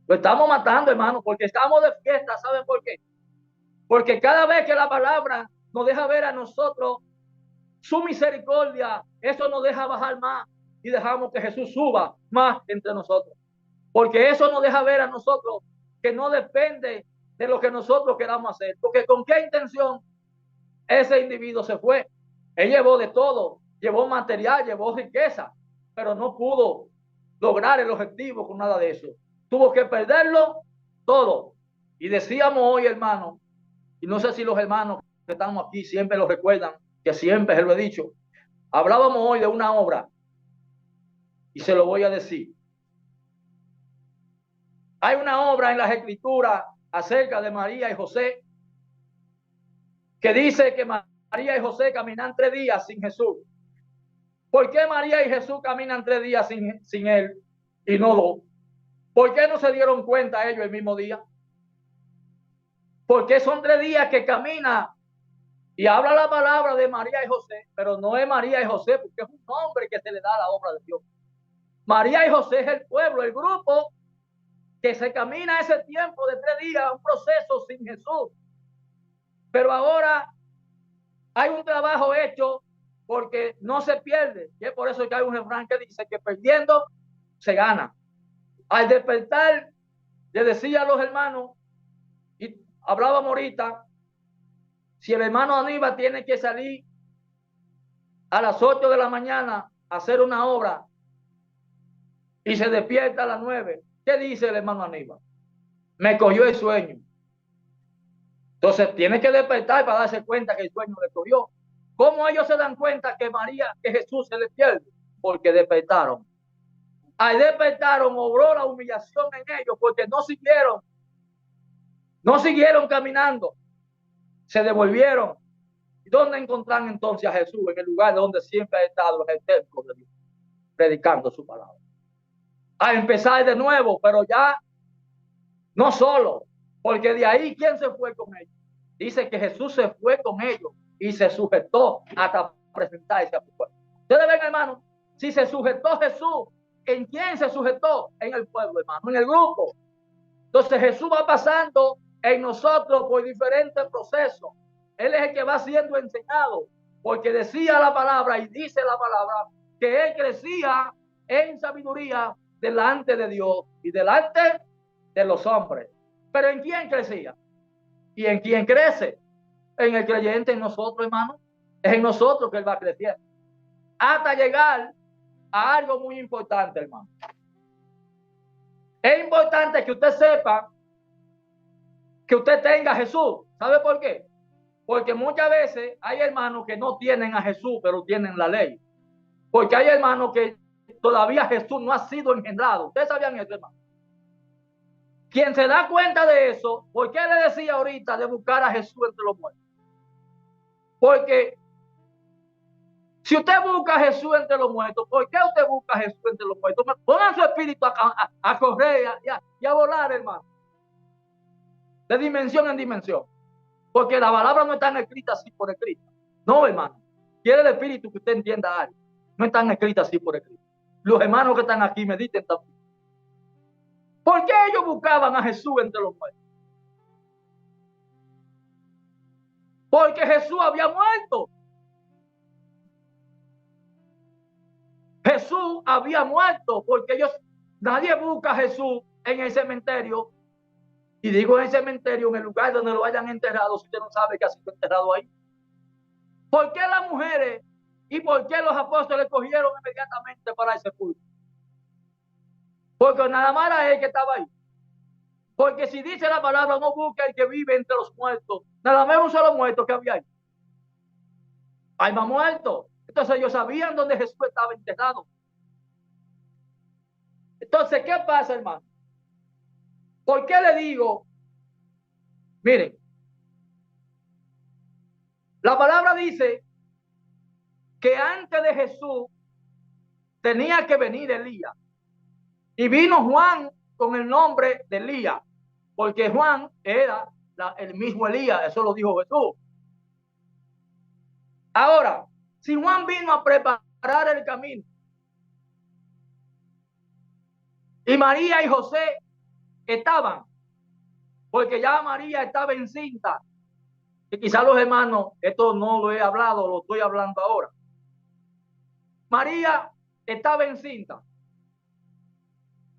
S1: Lo estamos matando, hermano, porque estamos de fiesta. ¿Saben por qué? Porque cada vez que la palabra nos deja ver a nosotros su misericordia, eso nos deja bajar más y dejamos que Jesús suba más entre nosotros. Porque eso nos deja ver a nosotros que no depende de lo que nosotros queramos hacer. Porque con qué intención ese individuo se fue. Él llevó de todo, llevó material, llevó riqueza, pero no pudo lograr el objetivo con nada de eso. Tuvo que perderlo todo. Y decíamos hoy, hermano, y no sé si los hermanos que estamos aquí siempre lo recuerdan, que siempre se lo he dicho. Hablábamos hoy de una obra y se lo voy a decir. Hay una obra en las Escrituras acerca de María y José que dice que María y José caminan 3 días sin Jesús. ¿Por qué María y Jesús caminan 3 días sin él y no 2? ¿Por qué no se dieron cuenta ellos el mismo día? Porque son 3 días que camina y habla la palabra de María y José, pero no es María y José porque es un nombre que se le da a la obra de Dios. María y José es el pueblo, el grupo que se camina ese tiempo de 3 días, un proceso sin Jesús. Pero ahora hay un trabajo hecho porque no se pierde. Y es por eso que hay un refrán que dice que perdiendo se gana. Al despertar, le decía a los hermanos, y hablábamos ahorita, si el hermano Aníbal tiene que salir a las 8 de la mañana a hacer una obra y se despierta a las 9, ¿qué dice el hermano Aníbal? Me cogió el sueño. Entonces tiene que despertar para darse cuenta que el sueño le cogió. ¿Cómo ellos se dan cuenta que Jesús se les pierde? Porque despertaron. Al despertaron, obró la humillación en ellos porque no siguieron caminando, se devolvieron. ¿Dónde encontraron entonces a Jesús? En el lugar donde siempre ha estado, en el templo de Dios, predicando su palabra. A empezar de nuevo, pero ya no solo, porque de ahí, ¿quién se fue con ellos? Dice que Jesús se fue con ellos y se sujetó hasta presentarse a su pueblo. Ustedes ven, hermano, si se sujetó Jesús, ¿en quién se sujetó? En el pueblo, hermano, en el grupo. Entonces Jesús va pasando en nosotros por diferentes procesos. Él es el que va siendo enseñado. porque decía la palabra y dice la palabra que él crecía en sabiduría delante de Dios y delante de los hombres. Pero ¿en quién crecía? ¿Y en quién crece? En el creyente, en nosotros, hermano. Es en nosotros que él va creciendo. Hasta llegar a algo muy importante, hermano. Es importante que usted sepa que usted tenga a Jesús. ¿Sabe por qué? Porque muchas veces hay hermanos que no tienen a Jesús, pero tienen la ley. Porque hay hermanos que todavía Jesús no ha sido engendrado. ¿Ustedes sabían eso, hermano? Quien se da cuenta de eso, ¿por qué le decía ahorita de buscar a Jesús entre los muertos? Porque si usted busca a Jesús entre los muertos, ¿por qué usted busca a Jesús entre los muertos? Pongan su espíritu a correr y a volar, hermano. De dimensión en dimensión. Porque la palabra no está escrita así por escrita. No, hermano. Quiere el espíritu que usted entienda algo. No están escritas así por escrito. Los hermanos que están aquí mediten también. ¿Por qué ellos buscaban a Jesús entre los muertos? Porque Jesús había muerto. Jesús había muerto, porque nadie busca a Jesús en el cementerio. Y digo en el cementerio, en el lugar donde lo hayan enterrado, si usted no sabe que ha sido enterrado ahí. ¿Por qué las mujeres y por qué los apóstoles cogieron inmediatamente para ese culto? Porque nada más era él que estaba ahí. Porque si dice la palabra, no busca el que vive entre los muertos. Nada más un solo muerto que había ahí. Hay más muertos. Entonces ellos sabían dónde Jesús estaba enterrado. Entonces, ¿qué pasa, hermano? ¿Por qué le digo? Miren, la palabra dice que antes de Jesús tenía que venir Elías. Y vino Juan con el nombre de Elías, porque Juan era el mismo Elías, eso lo dijo Jesús. Ahora, si Juan vino a preparar el camino, y María y José estaban, porque ya María estaba encinta, y quizás los hermanos, esto no lo he hablado, lo estoy hablando ahora. María estaba encinta.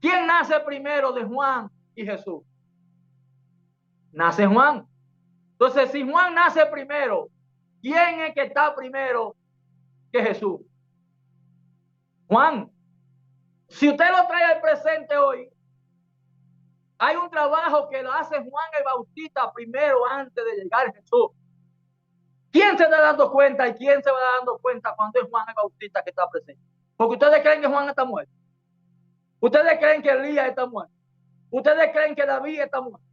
S1: ¿Quién nace primero de Juan y Jesús? Nace Juan. Entonces, si Juan nace primero, ¿quién es que está primero que Jesús? Juan. Si usted lo trae al presente hoy, hay un trabajo que lo hace Juan el Bautista primero antes de llegar a Jesús. ¿Quién se está dando cuenta y quién se va dando cuenta cuando es Juan el Bautista que está presente? Porque ustedes creen que Juan está muerto. Ustedes creen que Elías está muerto. Ustedes creen que David está muerto.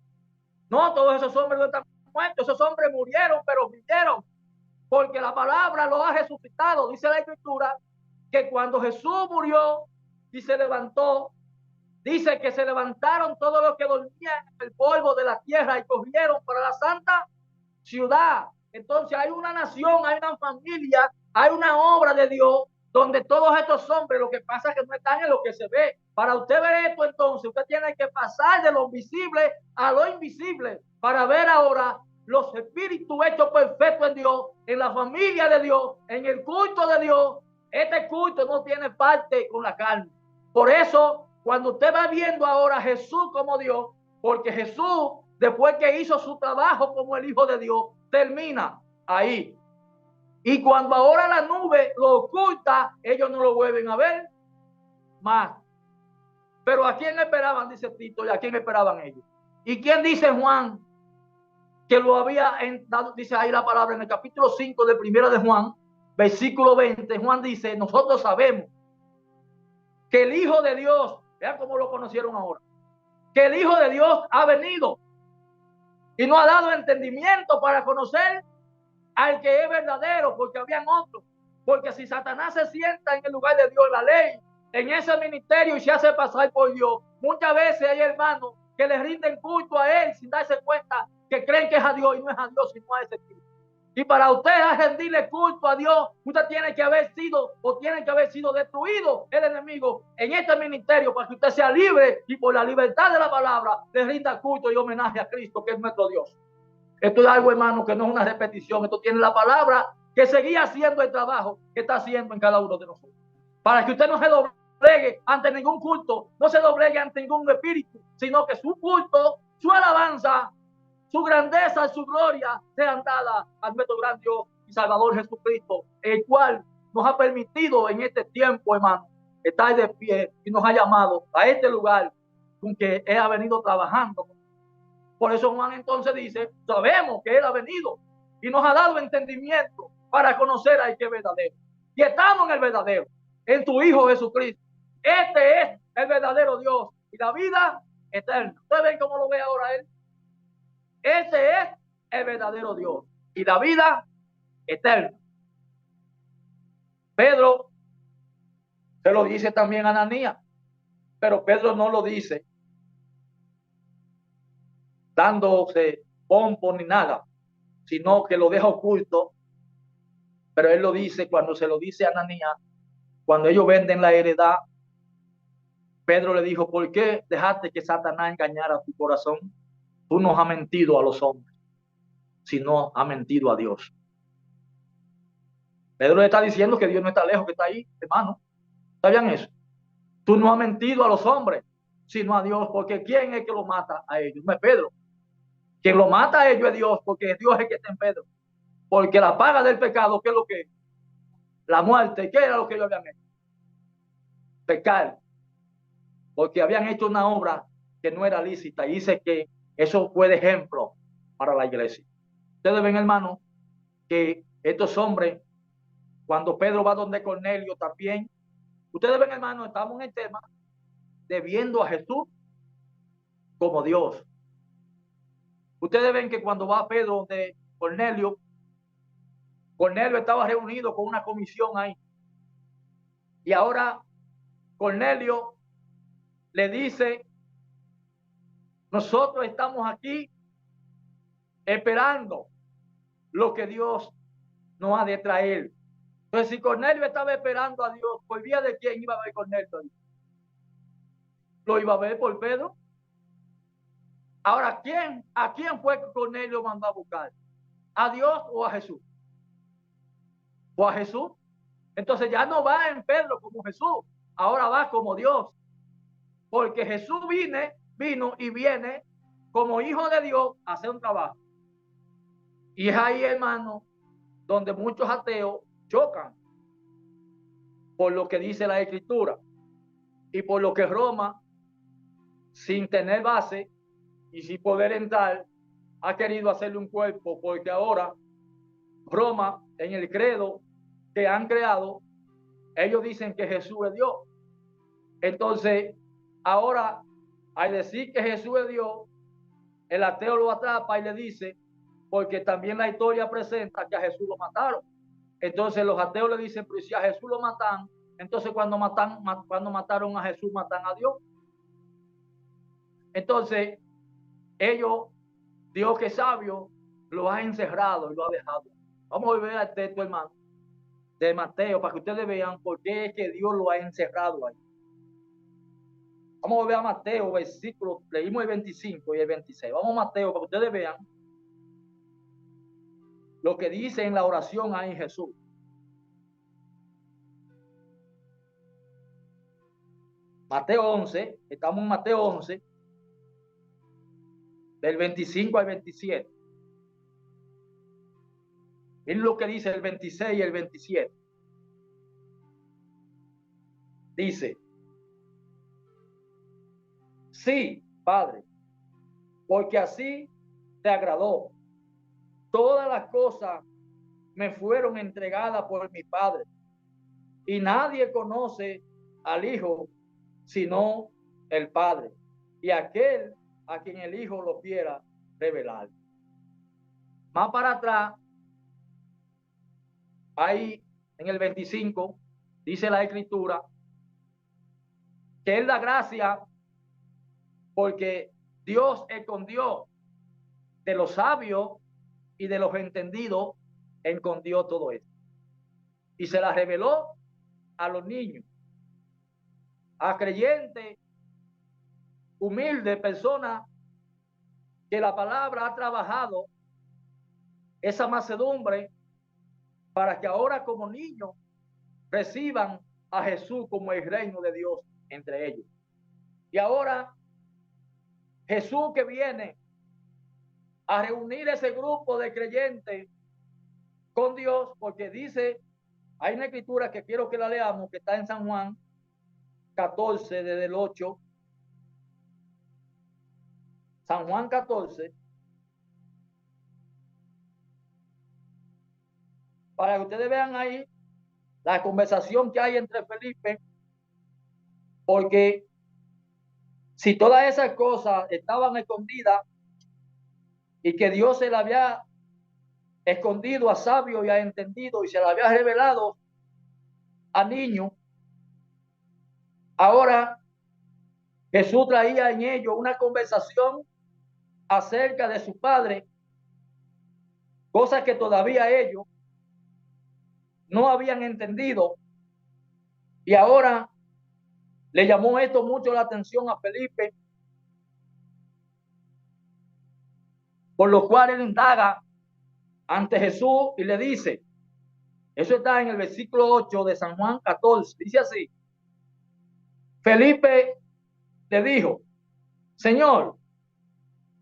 S1: No, todos esos hombres no están muertos. Esos hombres murieron, pero vivieron. Porque la palabra lo ha resucitado. Dice la Escritura que cuando Jesús murió y se levantó, dice que se levantaron todos los que dormían en el polvo de la tierra y corrieron para la santa ciudad. Entonces hay una nación, hay una familia, hay una obra de Dios donde todos estos hombres, lo que pasa es que no están en lo que se ve. Para usted ver esto, entonces, usted tiene que pasar de lo visible a lo invisible para ver ahora los espíritus hechos perfectos en Dios, en la familia de Dios, en el culto de Dios. Este culto no tiene parte con la carne. Por eso, cuando usted va viendo ahora a Jesús como Dios, porque Jesús, después que hizo su trabajo como el Hijo de Dios, termina ahí. Y cuando ahora la nube lo oculta, ellos no lo vuelven a ver más. Pero ¿a quién esperaban? Dice Tito, ¿y a quién esperaban ellos? ¿Y quién dice Juan que lo había dado? Dice ahí la palabra en el capítulo 5 de Primera de Juan, versículo 20. Juan dice, nosotros sabemos que el Hijo de Dios, vean cómo lo conocieron ahora, que el Hijo de Dios ha venido y nos ha dado entendimiento para conocer al que es verdadero, porque habían otros. Porque si Satanás se sienta en el lugar de Dios, la ley, en ese ministerio y se hace pasar por Dios, muchas veces hay hermanos que le rinden culto a él sin darse cuenta que creen que es a Dios y no es a Dios sino a ese Cristo. Y para usted rendirle culto a Dios, usted tiene que haber sido o tiene que haber sido destruido el enemigo en este ministerio para que usted sea libre y por la libertad de la palabra le rinda culto y homenaje a Cristo, que es nuestro Dios. Esto es algo, hermano, que no es una repetición. Esto tiene la palabra que seguía haciendo el trabajo que está haciendo en cada uno de nosotros. Para que usted no se doblegue ante ningún culto, no se doblegue ante ningún espíritu, sino que su culto, su alabanza, su grandeza, su gloria sean dadas a nuestro gran Dios y Salvador Jesucristo, el cual nos ha permitido en este tiempo, hermano, estar de pie y nos ha llamado a este lugar con que Él ha venido trabajando. Por eso Juan entonces dice, sabemos que Él ha venido y nos ha dado entendimiento para conocer al que es verdadero. Y estamos en el verdadero, en tu Hijo Jesucristo. Este es el verdadero Dios y la vida eterna. ¿Ustedes ven cómo lo ve ahora Él? Este es el verdadero Dios y la vida eterna. Pedro se lo dice también a Ananías, pero Pedro no lo dice dándose pompo ni nada, sino que lo deja oculto. Pero él lo dice cuando se lo dice a Ananías, cuando ellos venden la heredad. Pedro le dijo, ¿por qué dejaste que Satanás engañara tu corazón? Tú no has mentido a los hombres, sino has mentido a Dios. Pedro le está diciendo que Dios no está lejos, que está ahí, hermano. ¿Sabían eso? Tú no has mentido a los hombres, sino a Dios, porque ¿quién es que lo mata a ellos? No es Pedro. Quien lo mata a ellos es Dios, porque Dios es el que está en Pedro. Porque la paga del pecado, ¿qué es lo que es? La muerte. ¿Qué era lo que ellos habían hecho? Pecar. Porque habían hecho una obra que no era lícita. Y dice que eso fue de ejemplo para la iglesia. Ustedes ven, hermano, que estos hombres, cuando Pedro va donde Cornelio también, ustedes ven, hermano, estamos en el tema de viendo a Jesús como Dios. Ustedes ven que cuando va Pedro donde Cornelio, Cornelio estaba reunido con una comisión ahí. Y ahora Cornelio le dice, nosotros estamos aquí esperando lo que Dios nos ha de traer. Entonces, si Cornelio estaba esperando a Dios, ¿por vía de quién iba a ver Cornelio? ¿Lo iba a ver por Pedro? Ahora, ¿a quién fue que Cornelio mandó a buscar? ¿A Dios o a Jesús? ¿O a Jesús? Entonces ya no va en Pedro como Jesús, ahora va como Dios. Porque Jesús vino y viene como hijo de Dios a hacer un trabajo. Y es ahí, hermano, donde muchos ateos chocan por lo que dice la Escritura y por lo que Roma, sin tener base y sin poder entrar, ha querido hacerle un cuerpo, porque ahora Roma, en el credo que han creado, ellos dicen que Jesús es Dios. Entonces, ahora, al decir que Jesús es Dios, el ateo lo atrapa y le dice, porque también la historia presenta que a Jesús lo mataron. Entonces los ateos le dicen, pero si a Jesús lo matan, entonces cuando mataron a Jesús, matan a Dios. Entonces, ellos, Dios que es sabio, lo ha encerrado y lo ha dejado. Vamos a ver el texto, hermano, de Mateo, para que ustedes vean por qué es que Dios lo ha encerrado ahí. Vamos a ver a Mateo, versículo, leímos el 25 y el 26. Vamos a Mateo, para que ustedes vean lo que dice en la oración ahí Jesús. Mateo 11, estamos en Mateo 11, del 25 al 27. Es lo que dice el 26 y el 27. Dice, sí, Padre, porque así te agradó. Todas las cosas me fueron entregadas por mi Padre, y nadie conoce al Hijo sino el Padre, y aquel a quien el Hijo lo quiera revelar. Más para atrás, ahí en el 25, dice la Escritura, que Él da gracia porque Dios escondió de los sabios y de los entendidos, escondió todo esto. Y se la reveló a los niños, a creyentes, humildes, personas que la palabra ha trabajado esa mansedumbre para que ahora como niños reciban a Jesús como el reino de Dios entre ellos. Y ahora Jesús que viene a reunir ese grupo de creyentes con Dios, porque dice, hay una escritura que quiero que la leamos, que está en San Juan 14, desde el 8. San Juan 14, para que ustedes vean ahí la conversación que hay entre Felipe, porque si todas esas cosas estaban escondidas y que Dios se la había escondido a sabios y a entendido y se la había revelado a niños, ahora Jesús traía en ellos una conversación acerca de su Padre, cosas que todavía ellos no habían entendido, y ahora le llamó esto mucho la atención a Felipe, por lo cual él indaga ante Jesús y le dice, eso está en el versículo 8 de San Juan 14, dice así, Felipe le dijo, Señor,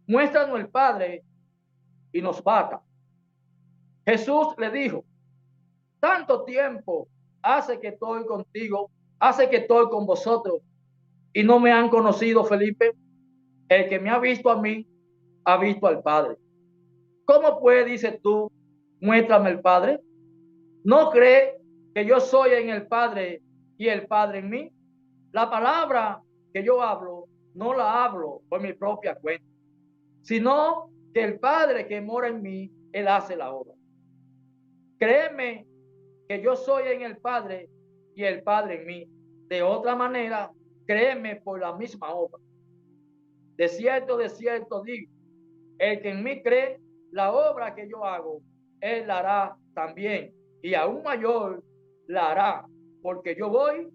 S1: muéstranos el Padre y nos basta. Jesús le dijo, tanto tiempo hace que estoy contigo, hace que estoy con vosotros y no me han conocido, Felipe. El que me ha visto a mí, ha visto al Padre. ¿Cómo pues, dices tú, muéstrame el Padre? ¿No cree que yo soy en el Padre y el Padre en mí? La palabra que yo hablo, no la hablo por mi propia cuenta, sino que el Padre que mora en mí, Él hace la obra. Créeme que yo soy en el Padre y el Padre en mí. De otra manera, créeme por la misma obra. De cierto digo, el que en mí cree, la obra que yo hago, él la hará también, y aún mayor la hará, porque yo voy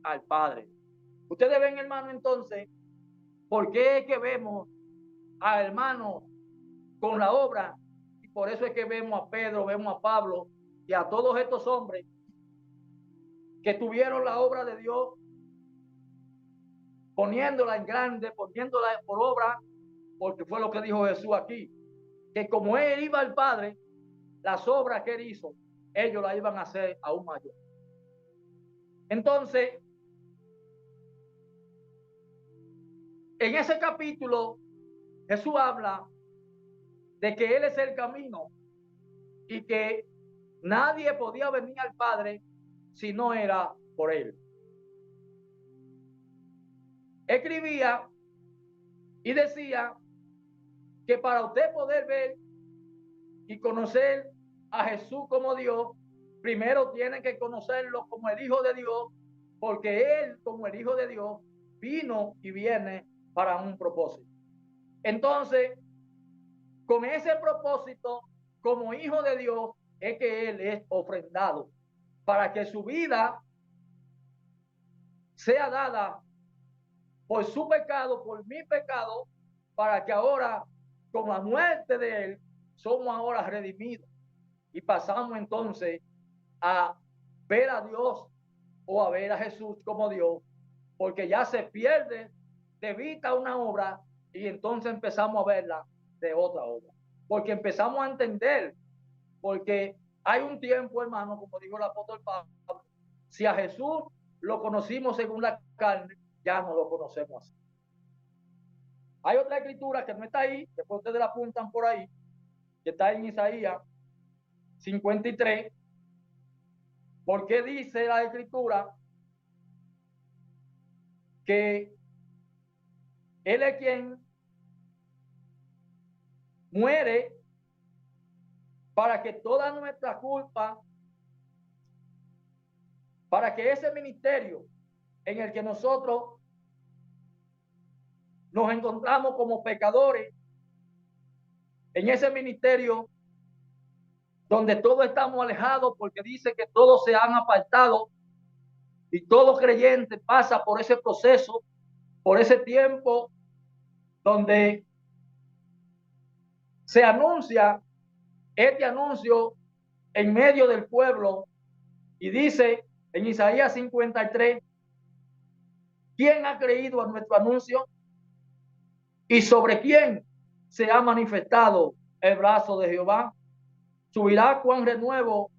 S1: al Padre. Ustedes ven, hermano, entonces, ¿por qué es que vemos a hermanos con la obra? Y por eso es que vemos a Pedro, vemos a Pablo y a todos estos hombres que tuvieron la obra de Dios, poniéndola en grande, poniéndola por obra, porque fue lo que dijo Jesús aquí, que como él iba al Padre, las obras que él hizo, ellos las iban a hacer aún mayor. Entonces, en ese capítulo, Jesús habla de que él es el camino y que nadie podía venir al Padre si no era por él. Escribía y decía que para usted poder ver y conocer a Jesús como Dios, primero tienen que conocerlo como el Hijo de Dios, porque él, como el Hijo de Dios, vino y viene para un propósito. Entonces, con ese propósito, como Hijo de Dios, es que él es ofrendado para que su vida sea dada por su pecado, por mi pecado, para que ahora, con la muerte de él, somos ahora redimidos y pasamos entonces a ver a Dios o a ver a Jesús como Dios, porque ya se pierde de vista una obra y entonces empezamos a verla de otra obra, porque empezamos a entender, porque hay un tiempo, hermano, como dijo el apóstol Pablo, si a Jesús lo conocimos según la carne, ya no lo conocemos así. Hay otra escritura que no está ahí, después ustedes la apuntan por ahí, que está en Isaías 53, porque dice la escritura que él es quien muere para que toda nuestra culpa, para que ese ministerio en el que nosotros nos encontramos como pecadores, en ese ministerio donde todos estamos alejados, porque dice que todos se han apartado y todo creyente pasa por ese proceso, por ese tiempo donde se anuncia este anuncio en medio del pueblo, y dice en Isaías 53, ¿quién ha creído a nuestro anuncio? ¿Y sobre quién se ha manifestado el brazo de Jehová? Subirá cuán renuevo,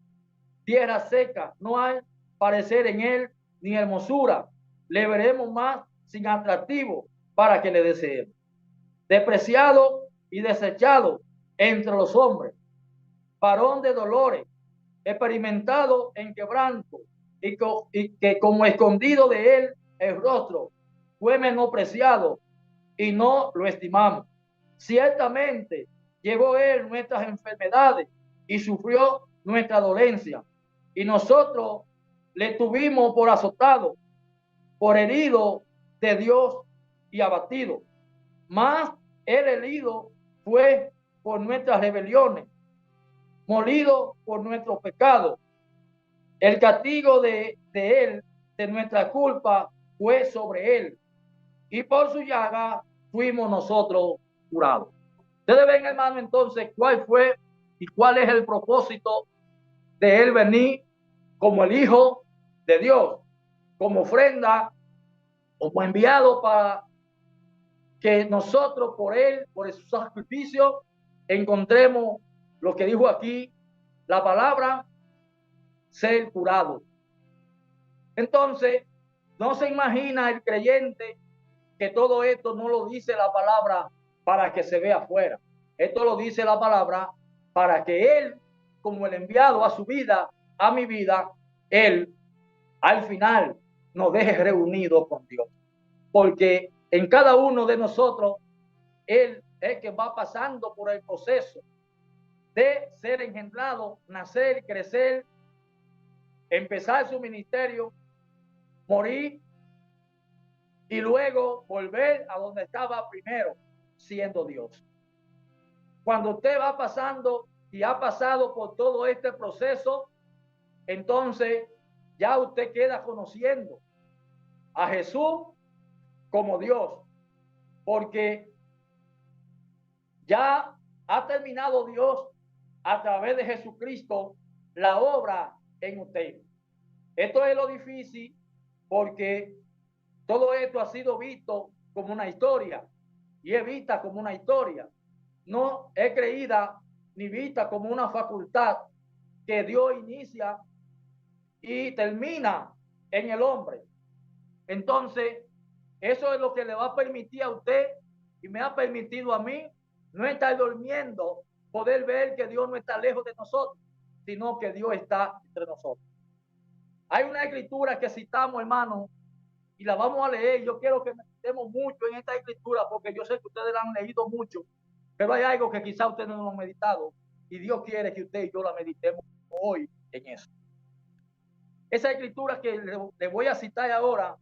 S1: tierra seca, no hay parecer en él ni hermosura. Le veremos más sin atractivo para que le deseemos. Despreciado y desechado entre los hombres, varón de dolores, experimentado en quebranto, y que como escondido de él el rostro, fue menospreciado y no lo estimamos. Ciertamente llevó él nuestras enfermedades y sufrió nuestra dolencia, y nosotros le tuvimos por azotado, por herido de Dios y abatido. Mas él herido fue por nuestras rebeliones, molido por nuestros pecados. El castigo de él, de nuestra culpa, fue sobre él, y por su llaga fuimos nosotros curados. Ustedes ven, hermano, entonces, cuál fue y cuál es el propósito de él venir como el Hijo de Dios, como ofrenda, como enviado para que nosotros por él, por su sacrificio, encontremos lo que dijo aquí, la palabra, ser curado. Entonces, no se imagina el creyente que todo esto no lo dice la palabra para que se vea afuera. Esto lo dice la palabra para que él, como el enviado a su vida, a mi vida, él al final nos deje reunidos con Dios. Porque en cada uno de nosotros, él es que va pasando por el proceso de ser engendrado, nacer, crecer, empezar su ministerio, morir y luego volver a donde estaba primero, siendo Dios. Cuando usted va pasando y ha pasado por todo este proceso, entonces ya usted queda conociendo a Jesús como Dios, porque ya ha terminado Dios a través de Jesucristo la obra en usted. Esto es lo difícil, porque todo esto ha sido visto como una historia y es vista como una historia. No es creída ni vista como una facultad que Dios inicia y termina en el hombre. Entonces, eso es lo que le va a permitir a usted y me ha permitido a mí no estar durmiendo, poder ver que Dios no está lejos de nosotros, sino que Dios está entre nosotros. Hay una escritura que citamos, hermano, y la vamos a leer. Yo quiero que meditemos mucho en esta escritura, porque yo sé que ustedes la han leído mucho, pero hay algo que quizá ustedes no lo han meditado, y Dios quiere que usted y yo la meditemos hoy en eso. Esa escritura que le voy a citar ahora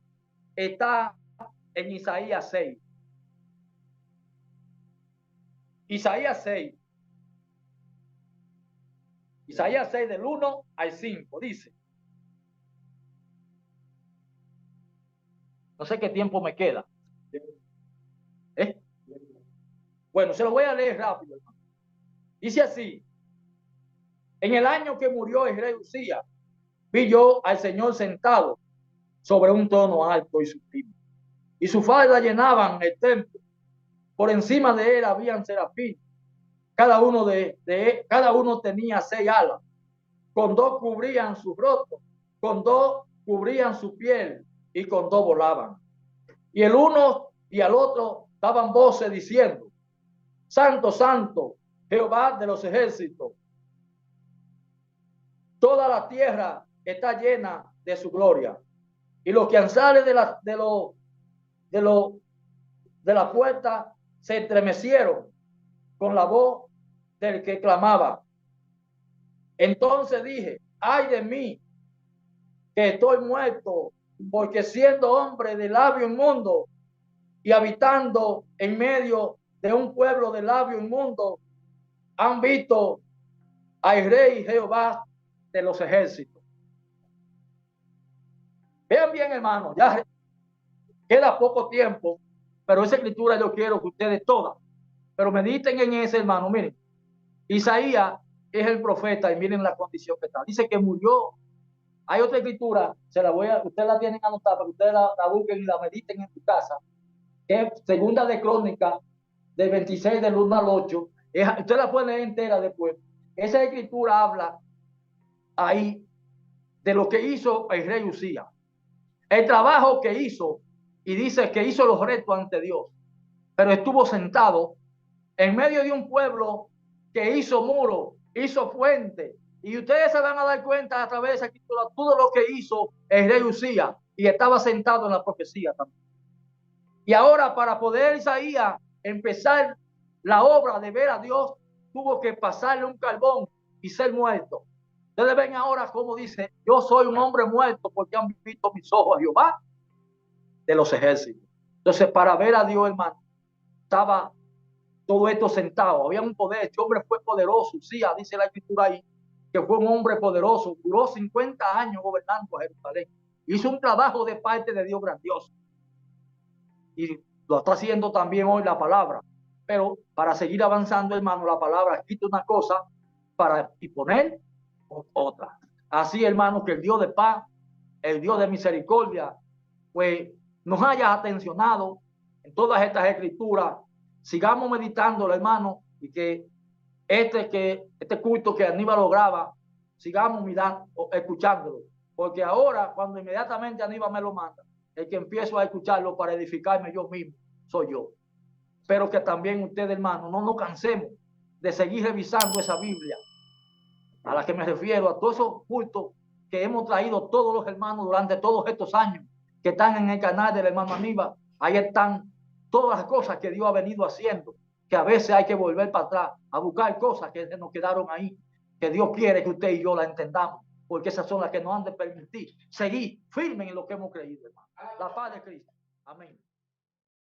S1: está en Isaías 6. Isaías 6. Isaías 6 del 1 al 5 dice. No sé qué tiempo me queda. Bueno, se lo voy a leer rápido, hermano. Dice así: en el año que murió el rey Usías, vi yo al Señor sentado sobre un trono alto y sublime, y su falda llenaban el templo. Por encima de él habían serafines, cada uno tenía 6 alas, con 2 cubrían su rostro, con 2 cubrían su piel, y con 2 volaban. Y el uno y al otro daban voces diciendo: Santo, Santo, Jehová de los ejércitos, toda la tierra está llena de su gloria. Y los que salen de la puerta se estremecieron con la voz del que clamaba. Entonces dije: ay de mí, que estoy muerto, porque siendo hombre de labio inmundo y habitando en medio de un pueblo de labio inmundo, han visto al rey Jehová de los ejércitos. Vean bien, hermano, ya queda poco tiempo, pero esa escritura yo quiero que ustedes todas, pero mediten en ese, hermano. Miren, Isaías es el profeta y miren la condición que está. Dice que murió. Hay otra escritura, ustedes la tienen anotada para que ustedes la busquen y la mediten en su casa, que es segunda de Crónicas, del 26 del 1 al 8. Usted la puede leer entera después. Esa escritura habla ahí de lo que hizo el rey Usías, el trabajo que hizo, y dice que hizo los retos ante Dios, pero estuvo sentado en medio de un pueblo que hizo muro, hizo fuente, y ustedes se van a dar cuenta a través de esa escritura todo lo que hizo el rey Usías, y estaba sentado en la profecía también. Y ahora, para poder Isaías empezar la obra de ver a Dios, tuvo que pasarle un carbón y ser muerto. Ustedes ven ahora cómo dice: yo soy un hombre muerto porque han visto mis ojos a Jehová de los ejércitos. Entonces, para ver a Dios, hermano, estaba todo esto sentado. Había un poder. Este hombre fue poderoso. Sí, dice la escritura ahí que fue un hombre poderoso. Duró 50 años gobernando a Jerusalén. Hizo un trabajo de parte de Dios grandioso. Y lo está haciendo también hoy la palabra. Pero para seguir avanzando, hermano, la palabra quita una cosa para poner otra. Así, hermano, que el Dios de paz, el Dios de misericordia, pues nos haya atencionado en todas estas escrituras. Sigamos meditándolo, hermano, y que este culto que Aníbal lo graba, sigamos mirando, escuchándolo. Porque ahora, cuando inmediatamente Aníbal me lo manda, el que empiezo a escucharlo para edificarme yo mismo soy yo. Pero que también ustedes, hermano, no nos cansemos de seguir revisando esa Biblia, a la que me refiero a todos esos cultos que hemos traído todos los hermanos durante todos estos años, que están en el canal del hermano Aníbal. Ahí están todas las cosas que Dios ha venido haciendo, que a veces hay que volver para atrás a buscar cosas que nos quedaron ahí, que Dios quiere que usted y yo la entendamos, porque esas son las que nos han de permitir seguir firmes en lo que hemos creído, hermano. La paz de Cristo. Amén.